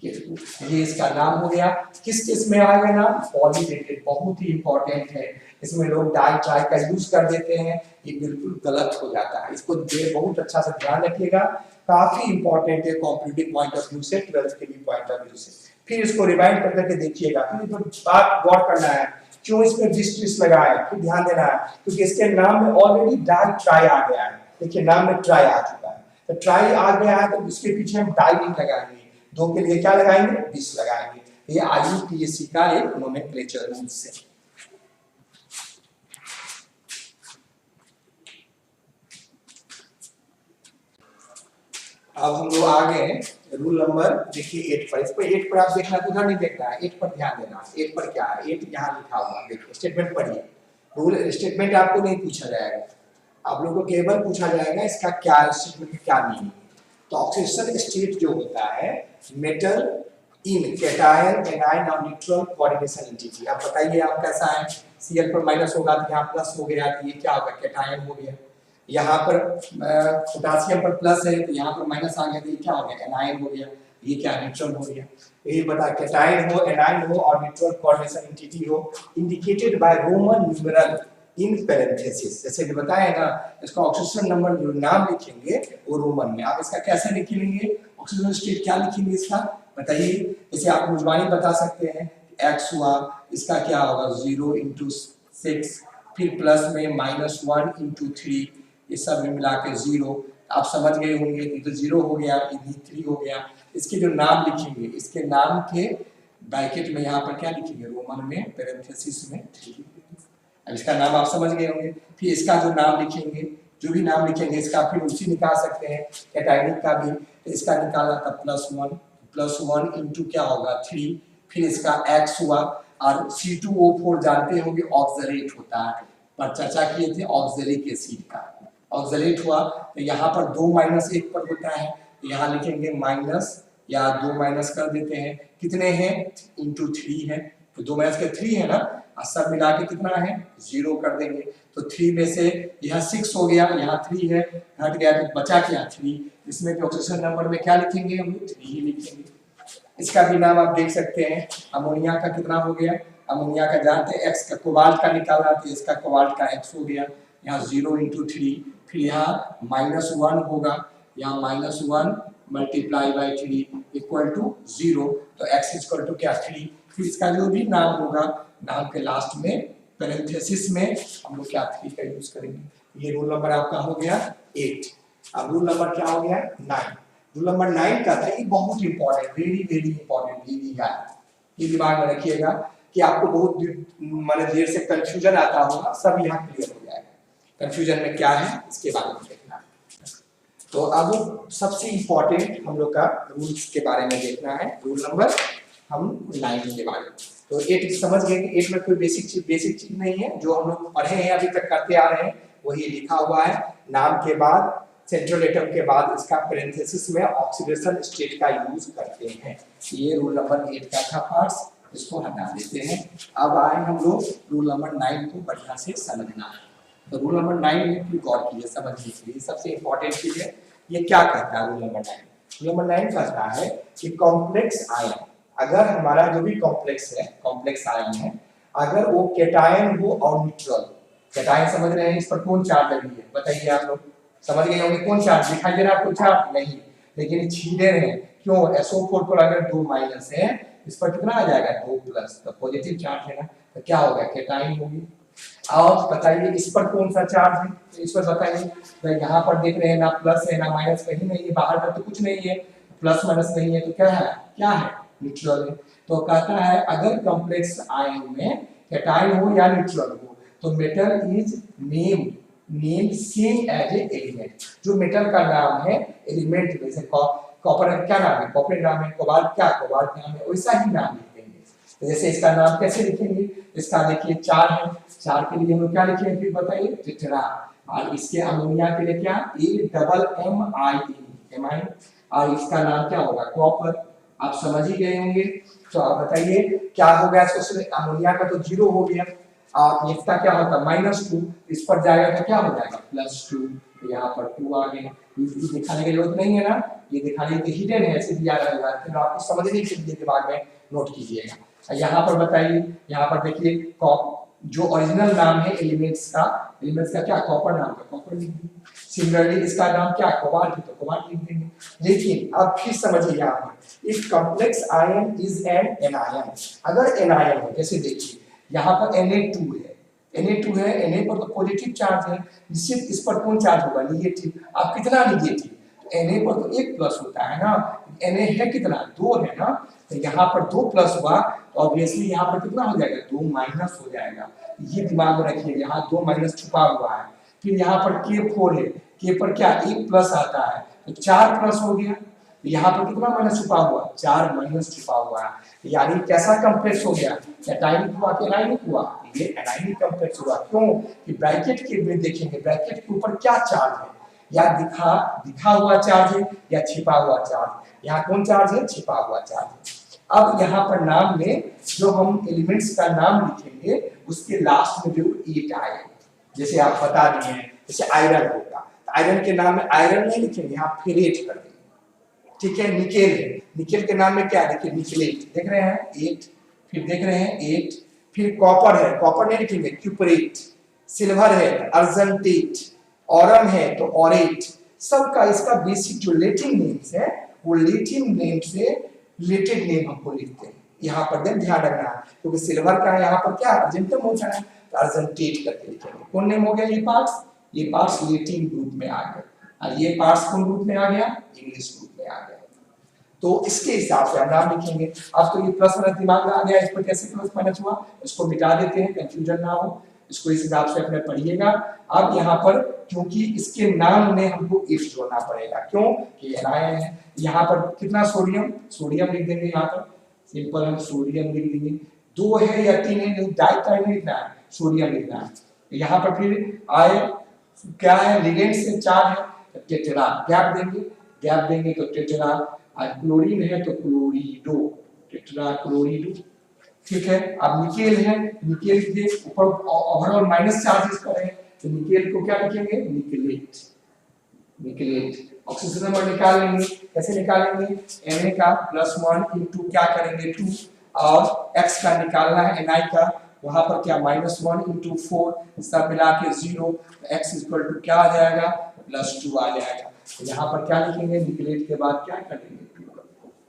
ये इसका नाम हो गया। किस किस में आएगा नाम, पॉलीडेटेड, बहुत ही इंपॉर्टेंट है। इसमें लोग डाई ट्राई का यूज कर देते हैं, ये बिल्कुल गलत हो जाता है, इसको बहुत अच्छा से ध्यान रखिएगा, काफी इंपॉर्टेंट है कॉम्पिटिटिव पॉइंट ऑफ व्यू से, 12th के भी पॉइंट ऑफ व्यू से। फिर इसको रिवाइंड कर करके देखिएगा, फिर तो बात गौर करना है क्यों इसमें डिस्ट्रिस लगाया है, फिर ध्यान देना है, क्योंकि इसके नाम में ऑलरेडी डाई ट्राई आ गया है। देखिए नाम में ट्राई आ चुका है, तो ट्राई आ गया है तो इसके पीछे हम डाई नहीं लगाएंगे, 2 के लिए क्या लगाएंगे, 20 लगाएंगे। ये IUPAC का एक नोमेनक्लेचर रूल्स है। अब हम लोग आ गए रूल नंबर, देखिए 8 पर। इस पर 8 पर आप देखना, उधर नहीं देखना है, 8 पर ध्यान देना। 8 पर क्या है, 8 यहाँ लिखा हुआ है, देखिए स्टेटमेंट पढ़िए। रूल स्टेटमेंट आपको नहीं पूछा जाएगा, आप लोगों को केवल पूछा जाएगा इसका क्या स्टेटमेंट क्या मीनिंग। तो ऑक्सीडेशन स्टेट जो होता है, मेटल इन कैटायन एनायन और न्यूट्रल कोऑर्डिनेशन एंटिटी। अब बताइए आप कैसा है, Cl पर माइनस होगा तो यहाँ प्लस हो गया, तो ये क्या होगा, कैटायन हो गया। यहाँ पर पोटेशियम पर प्लस है तो यहाँ पर माइनस आ गया, तो ये क्या हो गया, एनायन हो गया, ये क्या न्यूट्रल हो गया। यही बता, कैटायन हो, एनायन हो और न्यूट्रल कोऑर्डिनेशन एंटिटी हो, indicated by Roman numeral in parenthesis. जैसे कि बताया ना, इसका ऑक्सीजन नंबर जो नाम लिखेंगे वो रोमन में। आप इसका कैसे लिखेंगे, ऑक्सीजन स्टेट क्या लिखेंगे इसका बताइए। जैसे आप मुजबानी बता सकते हैं, x हुआ, इसका क्या होगा 0 × 6, फिर प्लस में -1 × 3, ये सब में मिला के 0। आप समझ गए होंगे, ये तो 0 हो गया, ये 3 हो गया। इसके जो नाम लिखेंगे, इसके नाम के ब्रैकेट में यहाँ पर क्या लिखेंगे, रोमन में पैरेंथेसिस में 3। अब इसका नाम आप समझ गए होंगे। फिर इसका जो नाम लिखेंगे, जो भी नाम लिखेंगे इसका फिर उसी निकाल सकते हैं, कैटायनिक का भी। तो इसका निकाला था +1 × क्या होगा 3, फिर इसका x हुआ, और C2O4 जानते होंगे ऑक्सलेट होता है, पर चर्चा किए थे ऑक्सैलिक एसिड का। ऑक्सैलेट हुआ तो यहाँ पर 2 माइनस 1 पर होता है, तो यहाँ लिखेंगे माइनस या 2 माइनस कर देते हैं। कितने हैं? इंटू 3 है, तो 2 माइनस के 3 है ना, और सब मिला के कितना है? 0 कर देंगे। तो 3 में से यह 6 हो गया, यहाँ 3 है, हट गया तो बचा क्या? 3। इसमें ऑक्सीजन नंबर में क्या लिखेंगे हम? 3 ही लिखेंगे। इसका भी नाम आप देख सकते हैं। अमोनिया का कितना हो गया? अमोनिया का जानते हैं x का कोबाल्ट का निकालना, तो इसका कोबाल्ट का x हो गया, यहाँ 0 इंटू 3, फिर यहाँ -1 होगा, यहाँ -1 मल्टीप्लाई बाई 3 इक्वल टू 0, तो x इक्वल टू क्या? 3। फिर इसका जो भी नाम होगा, नाम के लास्ट में पैरेंथेसिस में हम लोग क्या 3 का यूज करेंगे। ये रूल नंबर आपका हो गया 8। अब रूल नंबर क्या हो गया? 9। रूल नंबर 9 का था, ये बहुत इंपॉर्टेंट, वेरी वेरी इंपॉर्टेंट, ये दिमाग में रखिएगा कि आपको बहुत माने देर से कंफ्यूजन आता होगा, सब यहाँ क्लियर हो जाएगा। कंफ्यूजन में क्या है इसके बारे में देखना है। तो अब सबसे इंपॉर्टेंट हम लोग का रूल्स के बारे में देखना है, रूल नंबर हम 9 के बारे में। तो 8 समझ गए कि 8 में कोई बेसिक चीज नहीं है, जो हम लोग पढ़े हैं अभी तक करते आ रहे हैं वही लिखा हुआ है। नाम के बाद सेंट्रल एटम के बाद इसका पैरेंथेसिस में ऑक्सीडेशन स्टेट का यूज करते हैं। ये रूल नंबर 8 का था पार्ट्स, इसको हटा देते हैं। अब आए हम लोग रूल नंबर 9 को बढ़िया से समझना है। तो रूल नंबर 9 में भी गौर कीजिए, समझने के लिए सबसे इंपॉर्टेंट चीज है। ये क्या कहता है रूल नंबर 9? रूल नंबर 9 कहता है कि कॉम्प्लेक्स आयन, अगर हमारा जो भी कॉम्प्लेक्स है, कॉम्प्लेक्स आयन है, अगर वो कैटायन हो और न्यूट्रल, कैटायन समझ रहे हैं, इस पर कौन चार्ज लगी है? बताइए आप लोग समझ गए होंगे कौन चार्ज दिखाई दे रहा है आपको? चार्ज नहीं, लेकिन छीने रहे हैं। क्यों? SO4 पर अगर 2 माइनस है, इस पर कितना आ जाएगा? 2 प्लस, तो पॉजिटिव चार्ज है ना, तो क्या होगा? कैटायन होगी। और बताइए इस पर कौन सा चार्ज है? तो इस पर बताइए, तो यहाँ पर देख रहे हैं ना प्लस है ना माइनस, कहीं नहीं है, बाहर में तो कुछ नहीं है, प्लस माइनस नहीं है, तो क्या है? क्या है? न्यूट्रल है। तो कहता है अगर कॉम्प्लेक्स आयन में कैटायन हो या न्यूट्रल हो, तो metal is name same as a element. जो मेटल का नाम है एलिमेंट, जैसे कॉपर क्या नाम है? कॉपर नाम है, कोबाल्ट क्या? कोबाल्ट नाम है, वैसा ही नाम लिखेंगे। तो जैसे इसका नाम कैसे लिखेंगे? इसका देखिए 4 है, 4 के लिए हम लोग क्या लिखेंगे फिर बताइए? टेट्रा। और इसके अमोनिया के लिए क्या? AMMIE, और इसका नाम क्या होगा? कॉपर। आप समझ ही गए होंगे। तो आप बताइए क्या हो गया? अमोनिया का तो 0 हो गया, और इसका क्या होता है? -2, इस पर जाएगा तो क्या हो जाएगा? +2, यहाँ पर 2 आ गया। ये दिखाने की जरूरत नहीं है ना, ये दिखाने के हिडन है, ऐसे दिया रहेगा, फिर आपको समझने के लिए दिमाग में नोट कीजिएगा। यहाँ पर बताइए, यहाँ पर देखिए जो ओरिजिनल नाम है एलिमेंट्स का क्या? कॉपर नाम का कॉपर लिख देंगे। सिमिलरली इसका नाम क्या? कोबाल्ट, तो कोबाल्ट लिख देंगे। लेकिन अब फिर समझिए यहाँ पर, if complex ion is an anion, अगर एनायन हो, जैसे देखिए यहाँ पर Na2 है, Na पर तो पॉजिटिव चार्ज है, निश्चित इस पर कौन चार्ज होगा? निगेटिव। अब कितना निगेटिव? तो Na पर तो 1 प्लस होता है ना, Na है कितना? 2 है ना, तो यहाँ पर 2 प्लस हुआ, तो ऑब्वियसली यहाँ पर कितना हो जाएगा? 2 माइनस हो जाएगा। ये दिमाग में रखिए, यहाँ 2 माइनस छुपा हुआ है। फिर यहाँ पर K4 है, K पर क्या? 1 प्लस आता है, तो 4 प्लस हो गया। यहाँ पर कितना माइनस छुपा हुआ? 4 माइनस छुपा हुआ है, यानी कैसा कॉम्प्लेक्स हो गया? एटाइनिक हुआ कि एनायनिक हुआ? ये एनायनिक कॉम्प्लेक्स हुआ। क्यों? कि ब्रैकेट के में देखेंगे, ब्रैकेट के ऊपर क्या चार्ज है, या दिखा हुआ चार्ज है या छिपा हुआ चार्ज। यहाँ कौन चार्ज है? छिपा हुआ चार्ज। अब यहाँ पर नाम में जो हम एलिमेंट्स का नाम लिखेंगे, उसके लास्ट में जो 8 आएगा, जैसे आप बता दिए हैं, जैसे आयरन होगा, आयरन के नाम में आयरन नहीं लिखेंगे, यहाँ फेरेट कर देंगे। ठीक है, निकेल है, निकेल के नाम में क्या? देखिए निकेलेट, देख रहे हैं 8, फिर देख रहे हैं 8, फिर कॉपर है, कॉपर नहीं लिखेंगे, क्यूपरेट। सिल्वर है, अर्जेंटेट। ऑरम है तो ऑरेट। सबका इसका बेसिक जो लैटिन नेम्स है, वो लैटिन नेम से रिलेटेड नेम हमको लिखते हैं। यहाँ पर ध्यान रखना है, क्योंकि सिल्वर का यहाँ पर क्या अर्जेंटम होता है, तो अर्जेंटेट करके लिखेंगे। कौन नेम हो गया? ये पार्ट्स लैटिन ग्रुप में आ गए, और ये पार्ट्स कौन ग्रुप में आ गया? इंग्लिश ग्रुप में आ गया। तो इसके हिसाब से हम नाम लिखेंगे। अब तो ये प्लस माइनस दिमाग में आ गया, इस पर कैसे प्लस माइनस हुआ, इसको मिटा देते हैं, कंफ्यूजन ना हो, इसको इस हिसाब से अपने पढ़िएगा। अब यहाँ पर क्योंकि इसके नाम में हमको इफ जोड़ना पड़ेगा, क्यों? कि एनायन है। यहाँ पर कितना सोडियम लिख देंगे, यहाँ पर सिंपल हम सोडियम लिख देंगे। 2 है या 3 है, डाइथाइल लिखना है, सोडियम लिखना है। यहाँ पर फिर आए क्या है, लिगेंड से चार्ज है तो टेट्रा, गैप देंगे तो टेट्रा, क्लोरीन है तो क्लोरीडो, टेट्रा क्लोरीडो। ठीक है, अब निकेल है, निकेल के ऊपर ओवरऑल माइनस चार्जेस पर है तो निकेल को क्या लिखेंगे, निकेलेट, निकेलेट। ऑक्सीजन नंबर निकाल लेंगे, कैसे निकालेंगे, Na का +1 इनटू क्या करेंगे 2 और X का निकालना है Ni का, वहां पर क्या -1 इनटू 4 सब मिला के 0, X इक्वल टू क्या आ जाएगा +2 आ जाएगा। तो यहाँ पर क्या लिखेंगे, निकलेट के बाद क्या करेंगे,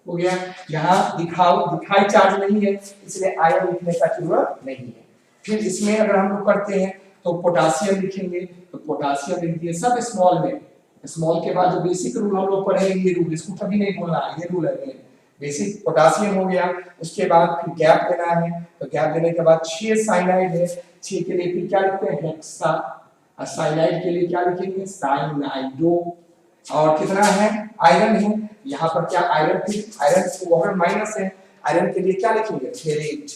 हो गया। यहाँ दिखाई चार्ज नहीं है इसलिए आयन लिखने का जरूरत नहीं है। फिर इसमें अगर हम लोग करते हैं तो पोटासियम लिखेंगे, तो पोटासियम लिख दिए सब स्मॉल में, स्मॉल के बाद जो बेसिक रूल हम लोग पढ़ेंगे, ये रूल इसको कभी नहीं भूलना, ये रूल है बेसिक। पोटासियम हो गया, उसके बाद फिर गैप देना है, तो गैप देने के बाद 6 साइनाइड है, 6 के लिए फिर क्या लिखते हैं हेक्सा, और साइनाइड के लिए क्या लिखेंगे साइनाइडो। और कितना है आयरन है, यहाँ पर क्या आयरन, फिर आयरन ओवर माइनस है, आयरन के लिए क्या लिखेंगे फेरेट,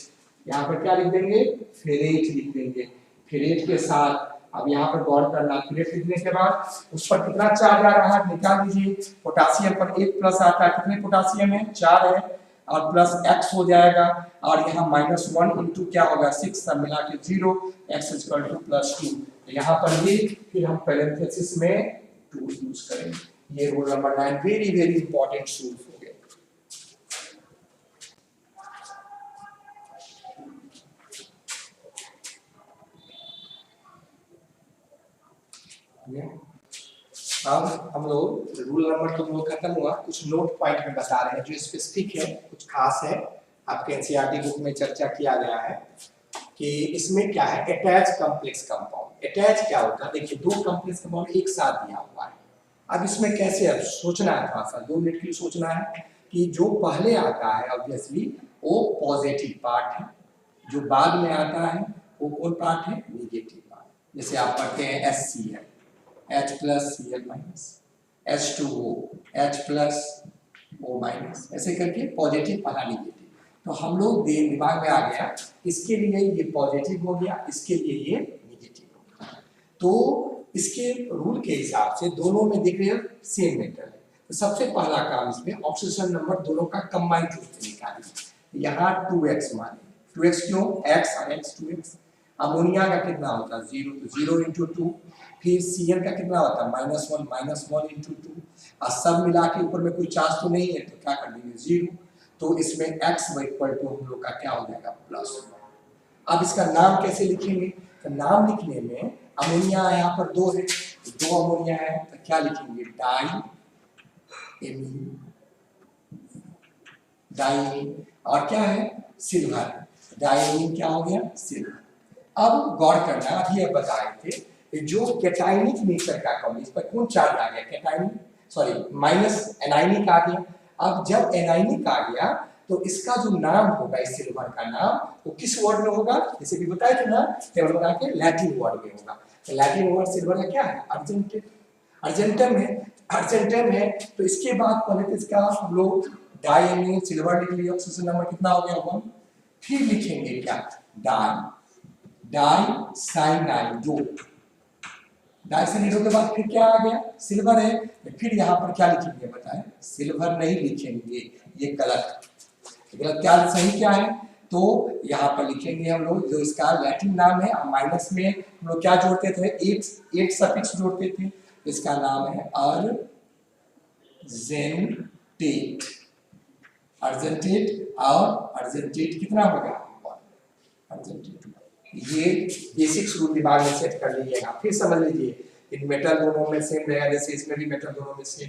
यहाँ पर क्या लिख देंगे फेरेट लिख देंगे। फेरेट के साथ अब यहाँ पर गौर करना, फेरेट लिखने के बाद उस पर कितना चार्ज आ रहा है निकाल दीजिए। पोटासियम पर 1 प्लस आता है, कितने पोटासियम है 4 है, और प्लस x हो जाएगा, और यहाँ -1 इनटू क्या होगा 6 सब मिला के 0, x इक्वल टू +2। यहाँ पर ये फिर हम पैरेंथेसिस में 2 यूज करेंगे। ये rule number 9 very very important rule हो गया। अब हम लोग रूल नंबर तुम लोग खत्म हुआ, कुछ नोट पॉइंट में बता रहे हैं जो स्पेसिफिक है, कुछ खास है, आपके एनसीईआरटी बुक में चर्चा किया गया है कि इसमें क्या है अटैच कॉम्प्लेक्स कंपाउंड। अटैच क्या होता है, देखिए 2 कॉम्प्लेक्स कंपाउंड एक साथ दिया हुआ है। अब इसमें कैसे अब सोचना है, थोड़ा सा 2 मिनट के लिए सोचना है कि जो पहले आता है ऑब्वियसली वो पॉजिटिव पार्ट है, जो बाद में आता है वो कौन पार्ट है नेगेटिव पार्ट। जैसे आप पढ़ते हैं HCl H plus Cl minus, H2O H plus O minus, ऐसे करके पॉजिटिव पहला नेगेटिव। तो हम लोग दिमाग में आ गया इसके लिए ये पॉजिटिव हो गया, इसके लिए ये नेगेटिव हो गया। तो इसके रूल के हिसाब से दोनों में दिख रहे हैं सेम मेटल है, तो सबसे पहला काम इसमें ऑक्सीजन नंबर दोनों का कंबाइंड रूप से निकालेंगे। यहाँ 2x माने, 2x क्यों, x और x 2x। अमोनिया का कितना होता है 0, तो 0 इंटू 2। फिर Cl का कितना होता है -1 इंटू 2, और सब मिला के ऊपर में कोई चार्ज तो नहीं है तो क्या कर देंगे 0, तो इसमें x इक्वल टू हम लोग का क्या हो जाएगा +1। अब इसका नाम कैसे लिखेंगे, तो नाम लिखने में अमोनिया यहाँ पर 2 है, 2 अमोनिया है तो क्या लिखेंगे डाइमीन, और क्या है सिल्वर, डाइमीन क्या हो गया सिल्वर। अब गौर करना, अभी अब बताए थे जो कैटायनिक नेचर का कॉम्प्लेक्स, इस पर कौन चार्ज आ गया कैटायनिक, सॉरी माइनस एनायनिक आ गया। अब जब एनायनिक आ गया तो इसका जो नाम होगा इस सिल्वर का नाम वो किस वर्ड में होगा, जैसे भी बताए थे ना टेबल बना के लैटिन वर्ड में होगा। तो लैटिन वर्ड सिल्वर का क्या है अर्जेंटम है, अर्जेंटम है। तो इसके बाद पहले तो इसका हम लोग डाइमीन सिल्वर लिख लिया, ऑक्सीजन नंबर कितना हो गया 1। फिर लिखेंगे क्या डाइसाइनाइडो, डाइसाइनाइडो के बाद फिर क्या आ गया सिल्वर है, फिर यहाँ पर क्या लिखेंगे बताएं, सिल्वर नहीं लिखेंगे, ये गलत, क्या सही क्या है, तो यहाँ पर लिखेंगे हम लोग जो इसका लैटिन नाम है, माइनस में हम लोग क्या जोड़ते थे 8 सफिक्स जोड़ते थे, इसका नाम है अर्जेंटेट, अर्जेंटेट, और अर्जेंटेट कितना होगा अर्जेंटेट। ये बेसिक रूल दिमाग में सेट कर लीजिएगा। फिर समझ लीजिए इन मेटल दोनों में सेम रहेगा, जैसे इसमें भी मेटल दोनों में सेम,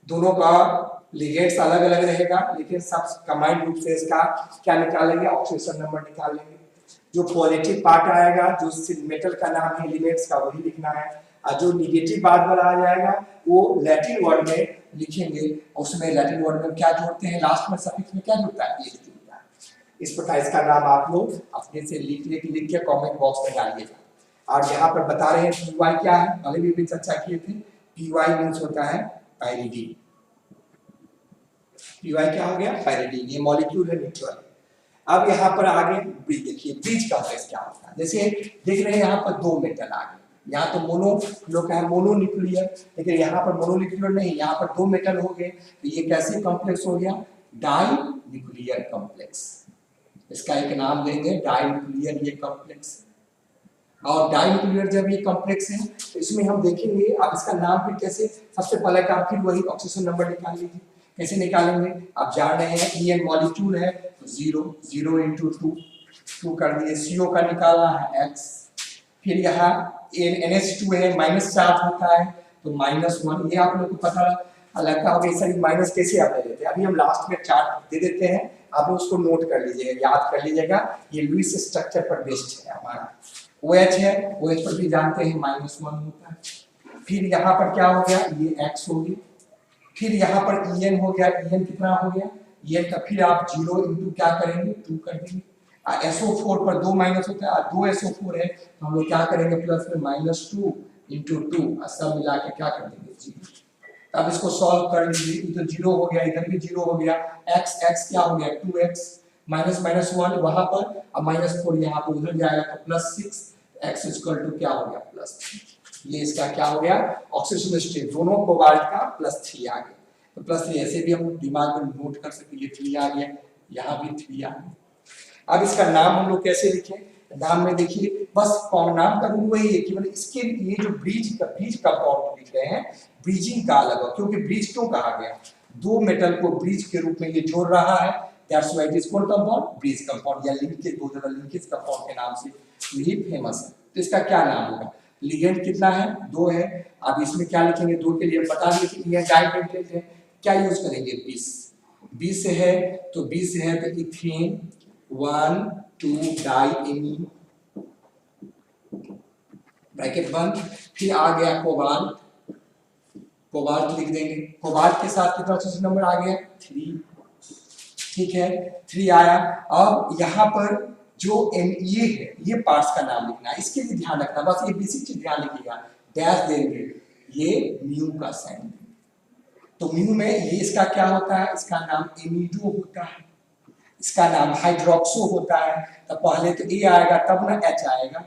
दोनों का लिगेंड्स अलग अलग रहेगा लेकिन सब कंबाइंड रूप से इसका क्या निकालेंगे ऑक्सीजन नंबर निकाल लेंगे। जो पॉजिटिव पार्ट आएगा जो मेटल का नाम है एलिमेंट्स का वही लिखना है, और जो निगेटिव पार्ट वाला आ जाएगा वो लैटिन वर्ड में लिखेंगे, उसमें लैटिन वर्ड में क्या जोड़ते हैं लास्ट में सफिक्स में क्या जुड़ता है एच जुड़ता है। इस प्रकार इसका नाम आप लोग अपने से लिख के कमेंट बॉक्स में डालिएगा। और यहाँ पर बता रहे हैं पीवाई क्या है, पहले भी चर्चा किए थे, पीवाई मींस होता है पाइरिडीन। पीवाई क्या हो गया पाइरिडीन, ये मॉलिक्यूल है न्यूट्रल। अब यहाँ पर आगे ब्रिज, देखिए ब्रिज कॉम्प्लेक्स क्या होता है। जैसे देख रहे हैं यहाँ पर दो मेटल आ गए, यहाँ तो मोनो लोग है मोनोन्यूक्लियर, लेकिन यहाँ पर मोनोन्यूक्लियर नहीं, यहाँ पर दो मेटल हो गए, तो ये कैसे कॉम्प्लेक्स हो गया, डाई न्यूक्लियर कॉम्प्लेक्स। इसका एक नाम देंगे डाई न्यूक्लियर ये कॉम्प्लेक्स। और डाई न्यूक्लियर जब ये कॉम्प्लेक्स है तो इसमें हम देखेंगे, आप इसका नाम फिर कैसे, सबसे पहले का फिर वही ऑक्सीजन नंबर निकाल लीजिए। कैसे निकालेंगे, आप जान रहे हैं EN मॉलिक्यूल है तो 0 0 इंटू 2 कर दिए, CO का निकाला है X, फिर यहाँ NH2 है माइनस चार्ज होता है तो -1, ये आप लोग को पता लगता होगा सर माइनस कैसे आप ले लेते हैं, अभी हम लास्ट में चार्ट दे देते हैं, आप उसको नोट कर लीजिएगा, याद कर लीजिएगा, ये लुईस स्ट्रक्चर पर बेस्ड है हमारा। OH है, OH पर भी जानते हैं -1 होता है। फिर यहाँ पर क्या हो गया, ये X हो गया, फिर यहाँ पर EN हो गया, EN कितना हो गया, EN का फिर आप 0 इंटू क्या करेंगे 2 कर देंगे। SO4 पर 2 माइनस होता है, 2 SO4 है तो हम लोग क्या करेंगे प्लस में -2 इंटू 2 सब मिला के क्या कर देंगे 0। अब इसको सॉल्व कर लीजिए, इधर 0 हो गया, इधर भी 0 हो गया, x क्या हो गया 2x, -1 वहां पर, अब -4 यहाँ पर उधर जाएगा तो +6, x इक्वल टू क्या हो गया +3। ये इसका क्या हो गया ऑक्सीजन स्टेट, दोनों कोबाल्ट का +3 आ गया, तो +3 ऐसे भी हम दिमाग में नोट कर सकते, ये 3 आ गया, यहाँ भी 3 आ गया। अब इसका नाम हम लोग कैसे लिखें, नाम में देखिए बस कॉमन नाम का रूल वही है कि मतलब इसके ये जो ब्रिज का बॉन्ड लिख रहे हैं, ब्रिजिंग का अलग है, क्योंकि ब्रिज क्यों कहा गया, दो मेटल को ब्रिज के रूप में ये जोड़ रहा है, that's why it is called compound, bridge compound या लिंकेज, दो जगह लिंकेज कंपाउंड के नाम से ये फेमस है। तो इसका क्या नाम होगा, लिगेंड कितना है 2 है, अब इसमें क्या लिखेंगे 2 के लिए बता दिए कि ये डाइपेंटेट है, क्या यूज करेंगे 20 है तो 20 है तो इथेन 1 2 डाइएमीन ब्रैकेट बंद, फिर आ गया कोबाल्ट, कोबाल्ट लिख देंगे, कोबाल्ट के साथ कितना ऑक्सीजन नंबर आ गया 3, ठीक है 3 आया। अब यहाँ पर जो ये है ये पार्ट्स का नाम लिखना है, इसके लिए ध्यान रखना, बस ये बेसिक चीज ध्यान लिखिएगा, डैश देंगे ये म्यू का साइन, तो म्यू में ये इसका क्या होता है, इसका नाम एमिडो होता है, इसका नाम हाइड्रोक्सो होता है, तो पहले तो ए आएगा तब ना H आएगा,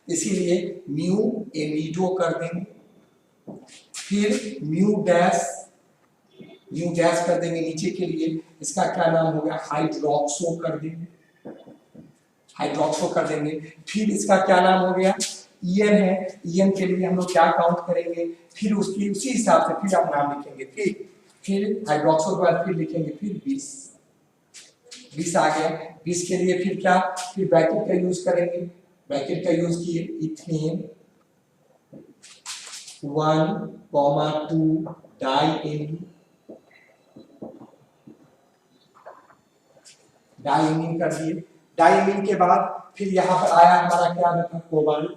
इसीलिए म्यू एमिडो कर देंगे, फिर म्यू डैश कर देंगे नीचे के लिए, इसका क्या नाम हो गया हाइड्रोक्सो कर देंगे, हाइड्रोक्सो कर देंगे, फिर इसका क्या नाम हो गया EN है, EN के लिए हम लोग क्या काउंट करेंगे, फिर उसकी उसी हिसाब से फिर आप नाम लिखेंगे, फिर हाइड्रोक्सो के बाद फिर लिखेंगे फिर 20 आ गया, 20 के लिए फिर क्या, फिर ब्रैकेट का यूज करेंगे, ब्रैकेट का यूज किए इथेन 1,2 डाइएमीन कर दिए, डाइएमीन के बाद फिर यहाँ पर आया हमारा क्या था कोबाल्ट,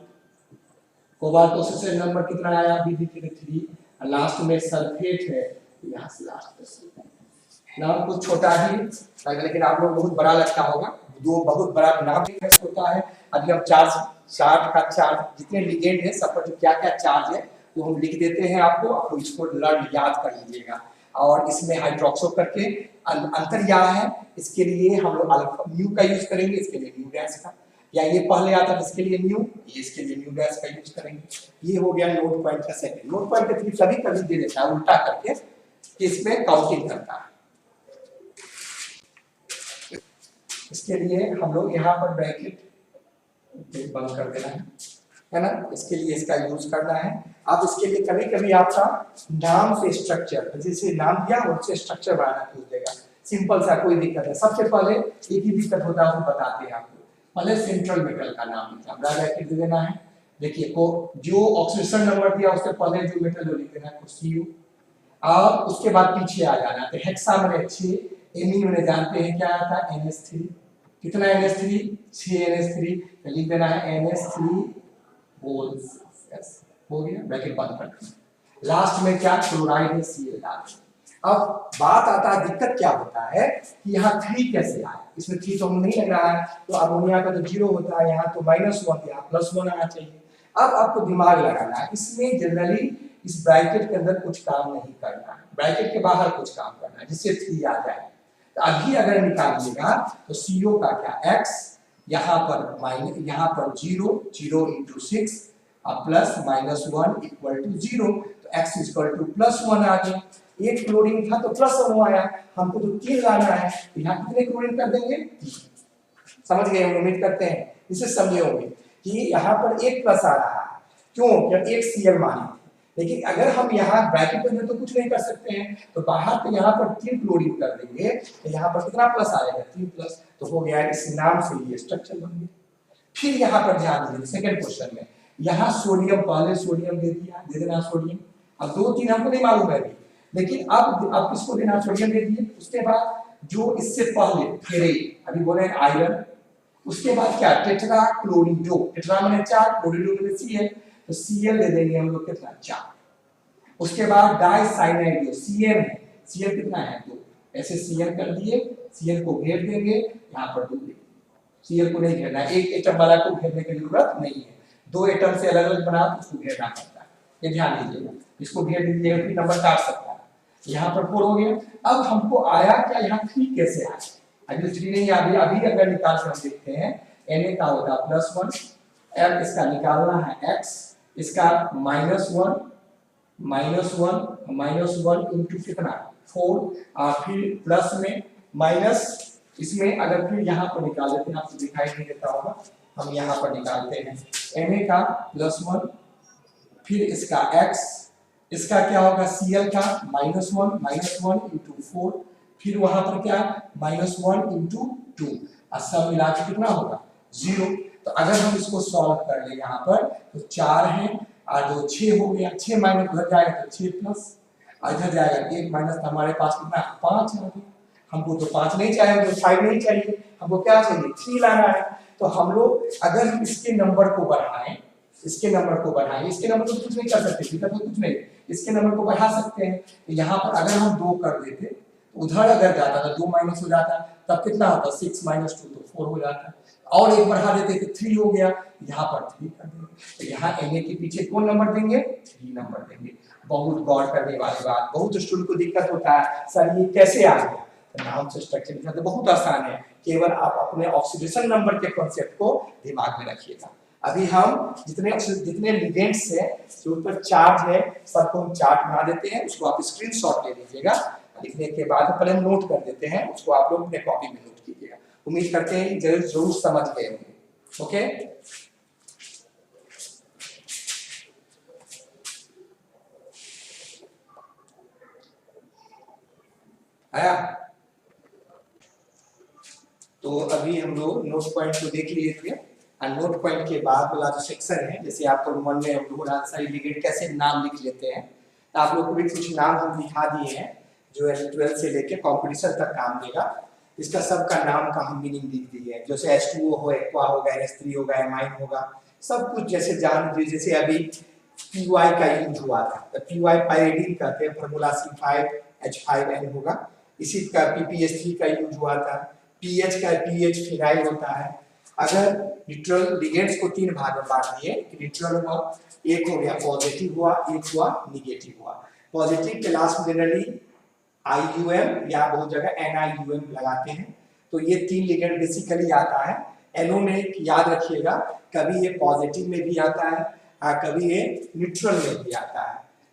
कोबाल्ट तो सबसे नंबर कितना आया अभी देखिए 3, और लास्ट में सल्फेट है, यहाँ से लास्ट नाम कुछ छोटा ही लेकिन आप लोग बहुत बड़ा लगता होगा, दो बहुत बड़ा नाम होता है। अभी हम चार्ज का चार्ज जितने लिगेंड है सब पर जो क्या क्या चार्ज है वो हम लिख देते हैं आपको, आप इसको लर्न याद कर लीजिएगा। और इसमें हाइड्रोक्सो करके अंतर क्या है, इसके लिए हम लोग अल्फा म्यू का यूज करेंगे, इसके लिए म्यू डैश का, या ये पहले आता है इसके लिए म्यू, ये इसके लिए म्यू डैश का यूज करेंगे। ये हो गया नोट पॉइंट का सेकंड। नोट पॉइंट का कभी कभी दे देता है उल्टा करके, इसमें काउंटिंग करता है। इसके लिए हम लोग यहाँ पर ब्रैकेट बंद कर देना है ना, इसके लिए इसका यूज करना है। अब इसके लिए कभी कभी आपका नाम से स्ट्रक्चर, जैसे नाम दिया उससे स्ट्रक्चर बनाना पूछ देगा, सिंपल सा कोई दिक्कत है। सबसे पहले एक ही दिक्कत होता है वो बताते हैं आपको, पहले सेंट्रल मेटल का नाम लिखना, ब्रैकेट दे देना है। देखिए को जो ऑक्सीजन नंबर दिया उससे पहले जो मेटल लिख देना है CO, और उसके बाद पीछे आ जाना। तो हेक्सा में 6, एमीन में जानते हैं क्या आता है NH3, कितना NH3 6 NH3, तो लिख देना है NH3 होल्स, यस हो गया, ब्रैकेट बंद कर देना। लास्ट में क्या क्लोराइड है Cl डाल। अब बात आता है दिक्कत क्या होता है कि यहाँ 3 कैसे आया, इसमें 3 तो नहीं लग रहा है, तो अमोनिया का तो 0 होता है, यहाँ तो -1 यहाँ +1 आना चाहिए। अब आपको दिमाग लगाना है, इसमें जनरली इस ब्रैकेट के अंदर कुछ काम नहीं करना है, ब्रैकेट के बाहर कुछ काम करना है जिससे 3 आ जाए। तो अभी अगर निकालिएगा तो CO का क्या x, यहाँ पर माइनस, यहाँ पर 0 0 × 6 प्लस -1 इक्वल टू 0, तो x इक्वल टू +1 आ गया। एक क्लोरीन था तो +1 आया, हमको तो 3 लाना है, तो यहाँ कितने क्लोरीन कर देंगे? 3। समझ गए? उम्मीद करते हैं इसे समझे होंगे कि यहाँ पर एक प्लस आ रहा है, क्यों? जब एक Cl माने, लेकिन अगर हम यहाँ ब्रैकेट में तो कुछ नहीं कर सकते हैं, तो बाहर तो यहाँ पर 3 क्लोरीन कर देंगे, तो यहाँ पर कितना प्लस आएगा? 3 प्लस, तो हो गया इस नाम से ये स्ट्रक्चर बन गया। फिर यहाँ पर ध्यान दीजिए सेकंड क्वेश्चन में, यहाँ सोडियम, पहले सोडियम दे दिया, दे देना सोडियम, अब 2 3 हमको नहीं मालूम है अभी, लेकिन अब किसको देना? सोडियम दे दिए। उसके बाद जो इससे पहले फेरेट, अभी बोले आयरन, उसके बाद क्या? टेट्रा क्लोरीन, जो टेट्रा माने 4, क्लोरीन माने Cl, तो Cl दे देंगे हम लोग कितना? 4। उसके बाद डाइसाइनाइड, जो Cl है, Cl कितना है? 2, ऐसे Cl कर दिए, Cl को घेर देंगे, यहाँ पर 2 देंगे, Cl को नहीं घेरना, एक एटम वाला को घेरने की जरूरत नहीं है, 2 एटम से अलग अलग बना तो उसको घेरना पड़ता है, ये ध्यान दीजिएगा, इसको घेर दीजिएगा फिर नंबर काट सकता है। यहाँ पर 4 हो गया। अब हमको आया क्या? यहाँ 3 कैसे आया? अभी 3 नहीं, अभी अगर निकाल कर हम देखते हैं, Na का होगा +1, अब इसका निकालना है x, इसका -1 इंटू कितना? 4, फिर प्लस में माइनस, इसमें अगर फिर यहाँ पर निकाल लेते हैं, आपको दिखाई नहीं देता होगा, हम यहाँ पर निकालते हैं Na का +1, फिर इसका x, इसका क्या होगा? Cl का -1 इंटू 4, फिर वहां पर क्या? -1 इंटू 2, और सब मिला के कितना होगा? 0। तो अगर हम इसको सॉल्व कर ले यहाँ पर, तो 4 है और 2 6 हो गया, 6 माइनस उधर जाएगा तो 6 प्लस, इधर जाएगा 1 माइनस, तो हमारे पास कितना? 5 आ गया। हमको तो 5 नहीं चाहिए, तो 5 नहीं चाहिए, हमको क्या चाहिए? 3 लाना है। तो हम लोग अगर हम इसके नंबर को बढ़ाएं, इसके नंबर को तो कुछ नहीं कर सकते, तो कुछ नहीं, इसके नंबर को बढ़ा सकते हैं। तो यहाँ पर अगर हम 2 कर देते, उधर अगर जाता था 2 माइनस हो जाता, तब कितना होता? 6 - 2 तो 4 हो जाता, और एक बढ़ा देते तो 3 हो गया, यहाँ पर 3 कर देंगे। तो यहाँ Na के पीछे कौन नंबर देंगे? 3 नंबर देंगे। बहुत गौर करने वाली बात, बहुत स्टूडेंट को दिक्कत होता है, सर ये कैसे आ गया? तो नाम से स्ट्रक्चर लिखना तो बहुत आसान है, केवल आप अपने ऑक्सीडेशन नंबर के कॉन्सेप्ट को दिमाग में रखिएगा। अभी हम जितने लिगेंड्स हैं, जो ऊपर चार्ज है, सबको हम चार्ट बना देते हैं, उसको आप स्क्रीनशॉट ले लीजिएगा, लिखने के बाद पहले नोट कर देते हैं, उसको आप लोग अपने कॉपी में नोट कीजिएगा। उम्मीद करते हैं जरूर समझ गए होंगे। ओके, आया? तो अभी हम लोग नोट पॉइंट को देख लिए थे, और नोट पॉइंट के बाद वाला जो सेक्शन है, जैसे आपको मन में हम लोग सारी लिगेंड कैसे नाम लिख लेते हैं, तो आप लोग को भी कुछ नाम हम लिखा दिए हैं, जो 12 से लेके कॉम्पिटिशन तक काम देगा। इसका सबका नाम का हम मीनिंग लिख दिए हैं, जैसे H2O हो, एक्वा होगा, NH3 होगा, एमाइन होगा, सब कुछ जैसे जान लीजिए। जैसे अभी PY का यूज हुआ था, तो PY पायरिडीन कहते हैं, फार्मूला C5H5N होगा। इसी का PPH3 का यूज हुआ था, PH का PH फिनाइल होता है। अगर न्यूट्रल लिगेंड्स को 3 भाग में बांट दिए, न्यूट्रल हुआ, एक हो गया पॉजिटिव हुआ, एक हुआ निगेटिव हुआ। पॉजिटिव के लास्ट में जनरली IUM या बहुत जगह NIUM लगाते हैं। तो ये 3 लिगेंड बेसिकली आता है। NO में याद रखिएगा, कभी ये पॉजिटिव में भी आता है, कभी ये न्यूट्रल में भी आता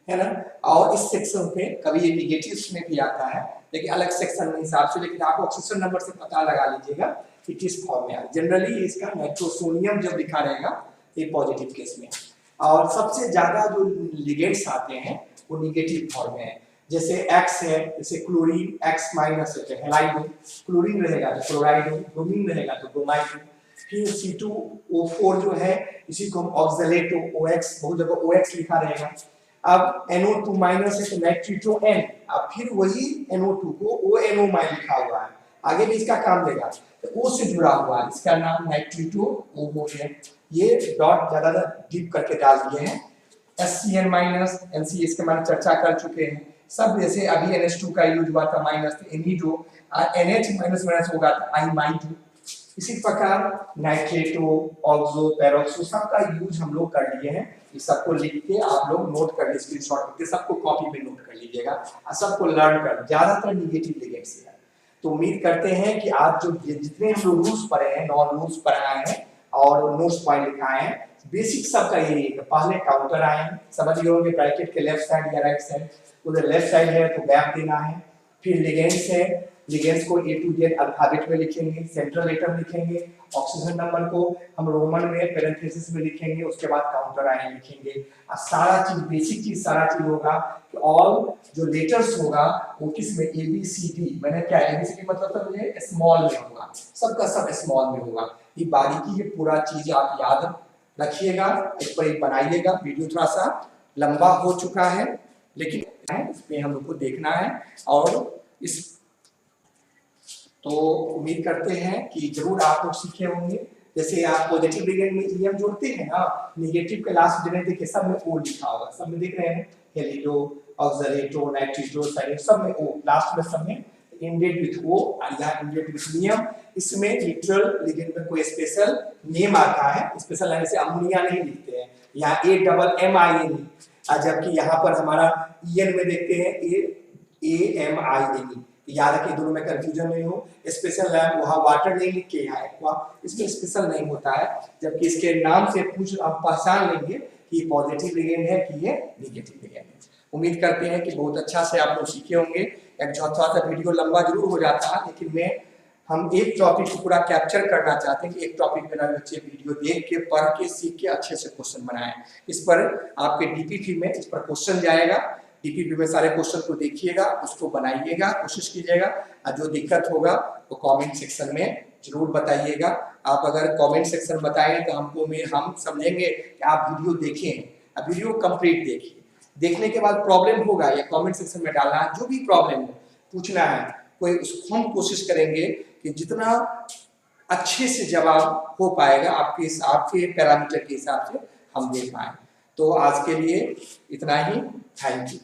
है ना। और इस सेक्शन पे कभी ये निगेटिव में भी आता है, लेकिन अलग सेक्शन के हिसाब से, लेकिन आप ऑक्सीजन नंबर से पता लगा लीजिएगा कि किस फॉर्म में है। जनरली इसका नाइट्रोसोनियम जब लिखा रहेगा ये पॉजिटिव केस में, और सबसे ज्यादा जो लिगेंड्स आते हैं वो निगेटिव फॉर्म में है। जैसे X है, जैसे क्लोरीन X माइनस है हैलाइड, क्लोरीन रहेगा तो क्लोराइड, ब्रोमीन रहेगा तो ब्रोमाइड। फिर C2O4 जो है, इसी को हम ऑक्सलेट OX, बहुत जगह OX लिखा रहेगा। अब NO2 माइनस है तो नाइट्रिटो N, अब फिर वही NO2 को ONO माइन लिखा हुआ है, आगे भी इसका काम देगा, तो O से जुड़ा हुआ है, इसका नाम नाइट्रिटो O हो गया। ये डॉट ज्यादा डीप करके डाल दिए हैं। SCN माइनस, NC इसके बारे में चर्चा कर चुके हैं सब। जैसे अभी NH2 का यूज हुआ था minus, NH2, NH minus minus होगा तो I-2। इसी प्रकार नाइट्रेटो, ऑक्सो, पेरोक्सो सबका यूज हम लोग कर लिए हैं। इस सबको लिख के आप लोग नोट कर लीजिए, स्क्रीनशॉट करके सबको कॉपी पे नोट कर लीजिएगा, और सबको लर्न कर। ज्यादातर निगेटिव लिगेंड्स है, तो उम्मीद करते हैं कि आज जो जितने हम लोग रूल्स पढ़े हैं, नॉन रूल्स पढ़ाए हैं और नोट्स पॉइंट लिखाए हैं, बेसिक सबका ये पहले काउंटर आए हैं, समझ गए होंगे ब्रैकेट के लेफ्ट साइड या राइट साइड, उधर लेफ्ट साइड है तो गैप देना है, फिर लिगेंड्स है, लिगेंड्स को ए टू जेड अल्फाबेट में लिखेंगे, सेंट्रल एटम लिखेंगे, ऑक्सीजन नंबर को हम रोमन में पैरेंथेसिस में लिखेंगे, उसके बाद काउंटर आए लिखेंगे। और सारा चीज बेसिक चीज सारा चीज होगा कि ऑल जो लेटर्स होगा वो किस में ए बी सी डी, मैंने क्या ए बी सी डी मतलब तो मुझे स्मॉल में होगा, सबका सब स्मॉल में होगा। ये बारीकी ये पूरा चीज आप याद रखिएगा, इस पर बनाइएगा। वीडियो थोड़ा सा लंबा हो चुका है लेकिन इसमें हम लोग को देखना है और इस तो उम्मीद करते हैं कि जरूर आप लोग सीखे होंगे। जैसे आप पॉजिटिव लिगेंड में ईएम जोड़ते हैं ना, नेगेटिव के लास्ट जगह देखिए सब में ओ लिखा होगा, सब में देख रहे हैं हेलिडो, ऑक्सलेटो, नाइट्रिटो, साइड सब में ओ, लास्ट में सब में इंडेड विथ ओ और या इंडेड विथ नियम। इसमें लिटरल लिगेंड में कोई स्पेशल नेम आता है, स्पेशल लाइन से अमोनिया नहीं लिखते हैं, यहाँ A double M I N, जबकि यहाँ पर हमारा ईएन में देखते हैं ए एम आई एन। याद रखिए दोनों में कंफ्यूजन नहीं हो। स्पेशल लैब वहाँ वाटर नहीं लिख के यहाँ एक्वा, इसमें स्पेशल नहीं होता है, जबकि इसके नाम से पूछ आप पहचान लेंगे कि पॉजिटिव लिगेंड है कि ये नेगेटिव लिगेंड है। उम्मीद करते हैं कि बहुत अच्छा से आप लोग सीखे होंगे। एक थोड़ा सा वीडियो लंबा जरूर हो जाता है लेकिन हम एक टॉपिक को पूरा कैप्चर करना चाहते हैं कि एक टॉपिक मेरा बच्चे वीडियो देख के पढ़ के सीख के अच्छे से क्वेश्चन बनाएं। इस पर आपके डीपीपी में इस पर क्वेश्चन जाएगा, डीपीपी में सारे क्वेश्चन को देखिएगा, उसको बनाइएगा, कोशिश कीजिएगा और जो दिक्कत होगा वो कमेंट सेक्शन में जरूर बताइएगा। आप अगर कमेंट सेक्शन बताएं तो हम समझेंगे कि आप वीडियो देखें, अब वीडियो कंप्लीट देखिए, देखने के बाद प्रॉब्लम होगा या कमेंट सेक्शन में डालना है, जो भी प्रॉब्लम हो पूछना है कोई, उसको हम कोशिश करेंगे कि जितना अच्छे से जवाब हो पाएगा आपके पैरामीटर के हिसाब से हम दे पाए। तो आज के लिए इतना ही, थैंक यू।